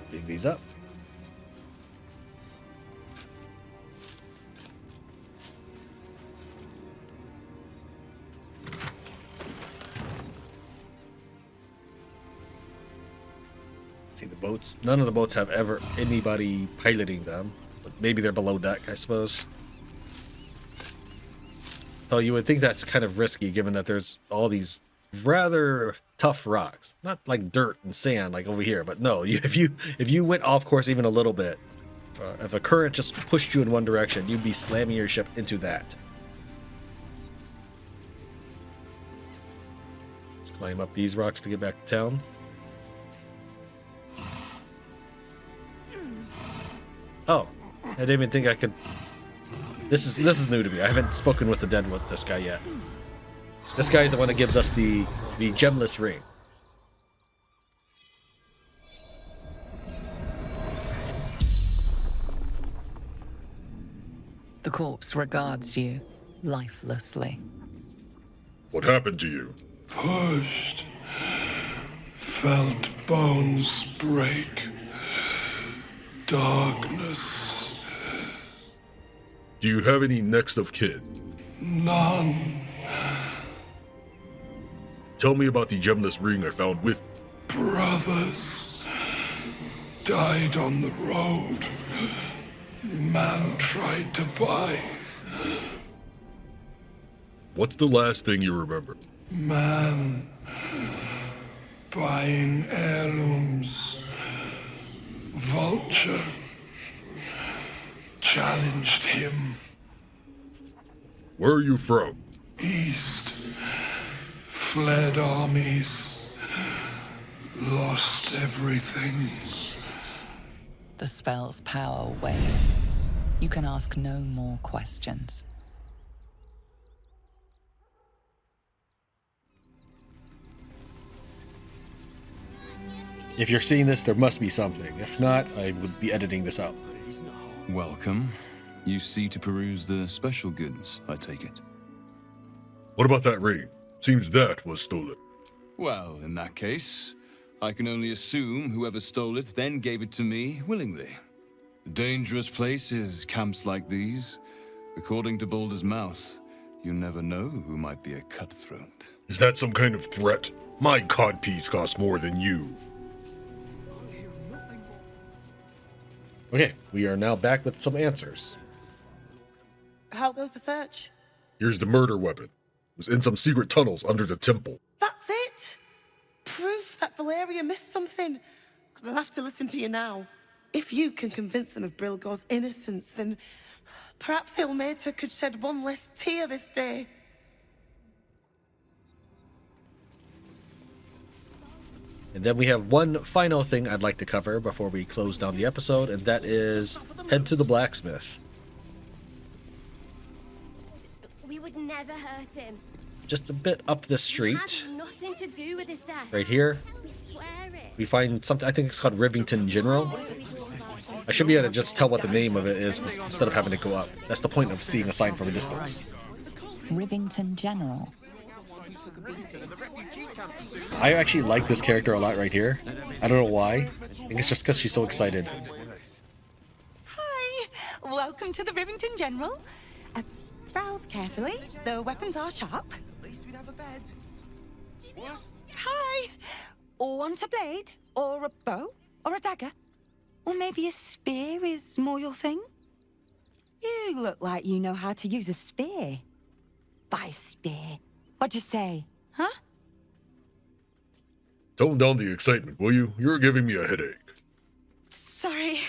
Dig these up. See the boats. None of the boats have ever anybody piloting them, but maybe they're below deck, I suppose. So you would think that's kind of risky, given that there's all these rather tough rocks, not like dirt and sand like over here, but no, if you went off course even a little bit, if a current just pushed you in one direction, you'd be slamming your ship into that. Let's climb up these rocks to get back to town. Oh, I didn't even think I could. This is new to me. I haven't spoken with the dead with this guy yet. This guy is the one that gives us the gemless ring. The corpse regards you lifelessly. What happened to you? Pushed. Felt bones break. Darkness. Do you have any next of kin? None. Tell me about the gemless ring I found with Brothers. Died on the road. Man tried to buy. What's the last thing you remember? Man. Buying heirlooms. Vulture. Challenged him. Where are you from? East. Fled armies. Lost everything. The spell's power wanes. You can ask no more questions. If you're seeing this, there must be something. If not, I would be editing this out. Welcome. You see to peruse the special goods, I take it. What about that ring? Seems that was stolen. Well, in that case, I can only assume whoever stole it then gave it to me willingly. Dangerous places, camps like these. According to Baldur's mouth, you never know who might be a cutthroat. Is that some kind of threat? My codpiece costs more than you. Okay, we are now back with some answers. How goes the search? Here's the murder weapon. It was in some secret tunnels under the temple. That's it? Proof that Valeria missed something. They'll have to listen to you now. If you can convince them of Brilgor's innocence, then perhaps Ilmater could shed one less tear this day. And then we have one final thing I'd like to cover before we close down the episode, and that is head to the blacksmith. We would never hurt him. Just a bit up the He street, had nothing to do with his death. right here, We swear it. we find something, I think it's called Rivington General. I should be able to just tell what the name of it is instead of having to go up. That's the point of seeing a sign from a distance. Rivington General. I actually like this character a lot right here. I don't know why. I think it's just because she's so excited. Hi! Welcome to the Rivington General. Browse carefully. The weapons are sharp. At least we'd have a bed. Hi! Or want a blade? Or a bow? Or a dagger? Or maybe a spear is more your thing? You look like you know how to use a spear. buy a spear. What'd you say, huh? Tone down the excitement, will you? You're giving me a headache. Sorry.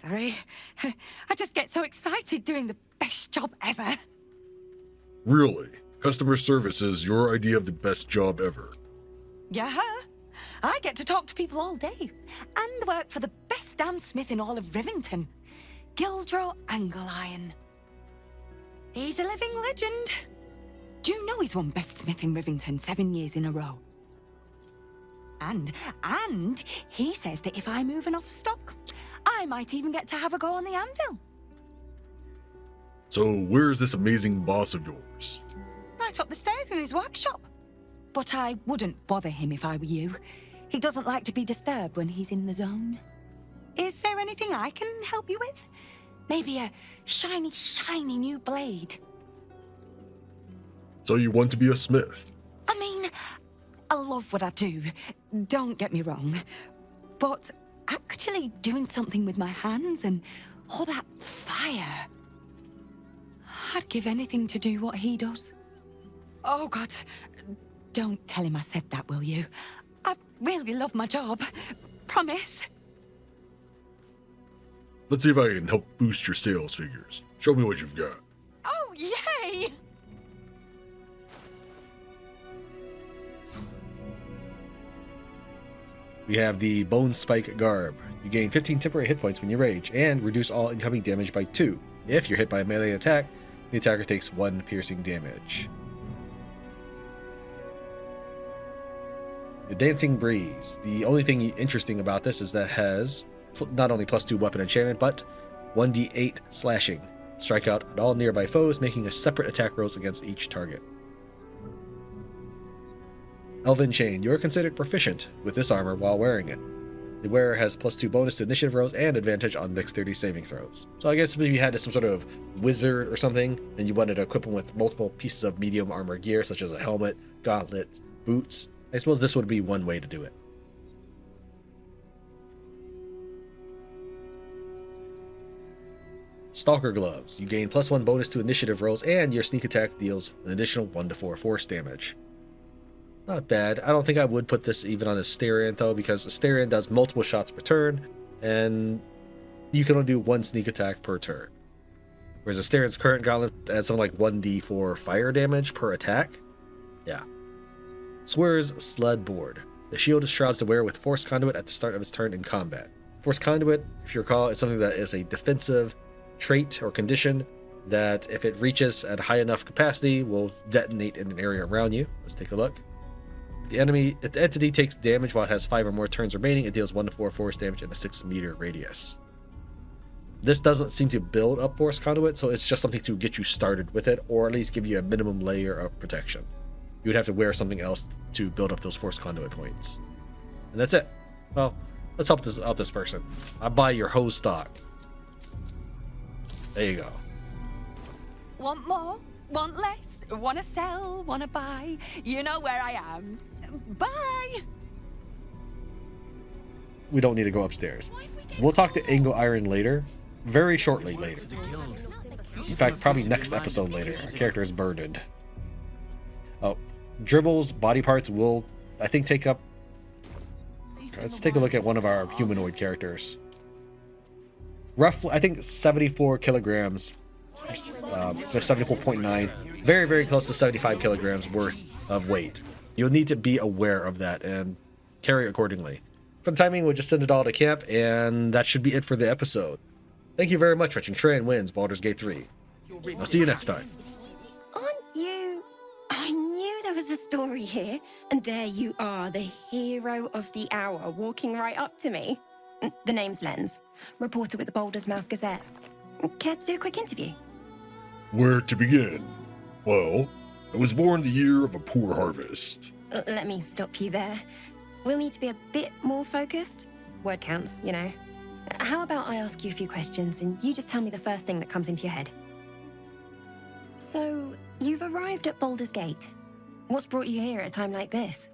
I just get so excited doing the best job ever. Really? Customer service is your idea of the best job ever. Yeah. I get to talk to people all day and work for the best damn smith in all of Rivington, Gildro Angleiron. He's a living legend. Do you know he's won Best Smith in Rivington 7 years in a row? And he says that if I move enough stock, I might even get to have a go on the anvil. So where's this amazing boss of yours? Right up the stairs in his workshop. But I wouldn't bother him if I were you. He doesn't like to be disturbed when he's in the zone. Is there anything I can help you with? Maybe a shiny new blade? So you want to be a smith? I mean, I love what I do, don't get me wrong. But actually doing something with my hands and all that fire... I'd give anything to do what he does. Oh, God. Don't tell him I said that, will you? I really love my job. Promise. Let's see if I can help boost your sales figures. Show me what you've got. Oh, yay! We have the Bone Spike Garb. You gain 15 temporary hit points when you rage, and reduce all incoming damage by 2. If you're hit by a melee attack, the attacker takes 1 piercing damage. The Dancing Breeze. The only thing interesting about this is that it has not only +2 weapon enchantment, but 1d8 slashing. Strike out at all nearby foes, making a separate attack rolls against each target. Elven Chain. You are considered proficient with this armor while wearing it. The wearer has +2 bonus to initiative rolls and advantage on dexterity saving throws. So I guess if you had some sort of wizard or something, and you wanted to equip him with multiple pieces of medium armor gear, such as a helmet, gauntlet, boots, I suppose this would be one way to do it. Stalker Gloves. You gain +1 bonus to initiative rolls, and your sneak attack deals an additional 1 to 4 force damage. Not bad. I don't think I would put this even on Asterion though, because Asterion does multiple shots per turn, and you can only do 1 sneak attack per turn. Whereas Asterion's current gauntlet adds something like 1d4 fire damage per attack. Yeah. Swear's Sled Board. The shield shrouds the wearer with Force Conduit at the start of its turn in combat. Force Conduit, if you recall, is something that is a defensive trait or condition that, if it reaches at a high enough capacity, will detonate in an area around you. Let's take a look. If the entity takes damage while it has 5 or more turns remaining, it deals 1 to 4 force damage in a 6-meter radius. This doesn't seem to build up Force Conduit, so it's just something to get you started with it, or at least give you a minimum layer of protection. You would have to wear something else to build up those Force Conduit points. And that's it. Well, let's help out this person. I buy your hose stock. There you go. Want more? Want less? Wanna sell? Wanna buy? You know where I am. Bye! We don't need to go upstairs. We'll talk to Angleiron later. Very shortly later. In fact, probably next episode later. Our character is burdened. Oh, Dribble's body parts will, I think, take up... Let's take a look at one of our humanoid characters. Roughly, I think 74 kilograms. 74.9. Very, very close to 75 kilograms worth of weight. You'll need to be aware of that and carry accordingly. For the timing, we'll just send it all to camp, and that should be it for the episode. Thank you very much for watching. Tran wins Baldur's Gate 3. I'll see you next time. Aren't you... I knew there was a story here, and there you are, the hero of the hour, walking right up to me. The name's Lens, reporter with the Baldur's Mouth Gazette. Care to do a quick interview? Where to begin? Well, I was born the year of a poor harvest. Let me stop you there. We'll need to be a bit more focused. Word counts, you know. How about I ask you a few questions and you just tell me the first thing that comes into your head? So, you've arrived at Baldur's Gate. What's brought you here at a time like this?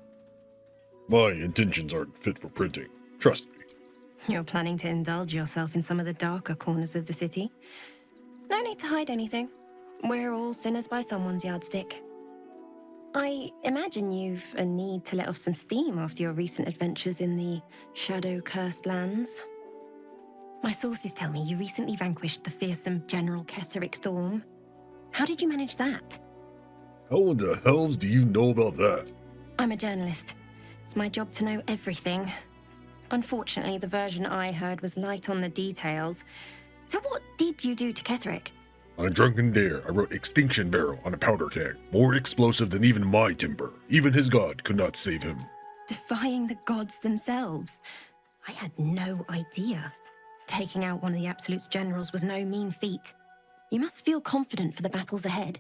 My intentions aren't fit for printing. Trust me. You're planning to indulge yourself in some of the darker corners of the city. No need to hide anything. We're all sinners by someone's yardstick. I imagine you've a need to let off some steam after your recent adventures in the shadow-cursed lands. My sources tell me you recently vanquished the fearsome General Ketheric Thorm. How did you manage that? How in the hells do you know about that? I'm a journalist. It's my job to know everything. Unfortunately, the version I heard was light on the details. So what did you do to Ketheric? On a drunken dare, I wrote Extinction Barrel on a powder keg. More explosive than even my timber. Even his god could not save him. Defying the gods themselves. I had no idea. Taking out one of the Absolute's generals was no mean feat. You must feel confident for the battles ahead.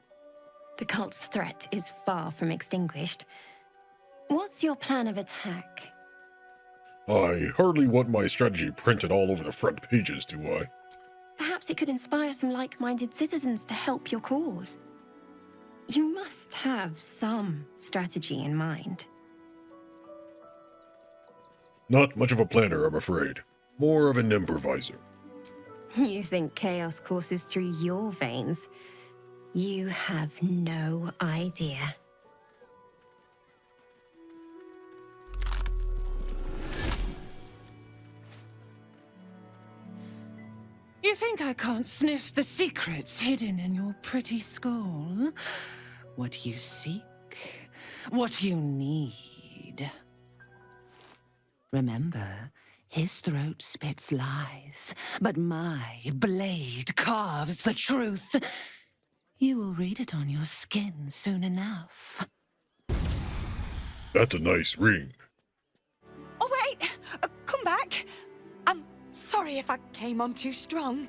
The cult's threat is far from extinguished. What's your plan of attack? I hardly want my strategy printed all over the front pages, do I? Perhaps it could inspire some like-minded citizens to help your cause. You must have some strategy in mind. Not much of a planner, I'm afraid. More of an improviser. You think chaos courses through your veins? You have no idea. You think I can't sniff the secrets hidden in your pretty skull? What you seek, what you need. Remember, his throat spits lies, but my blade carves the truth. You will read it on your skin soon enough. That's a nice ring. Oh, wait! Come back! I'm sorry if I came on too strong.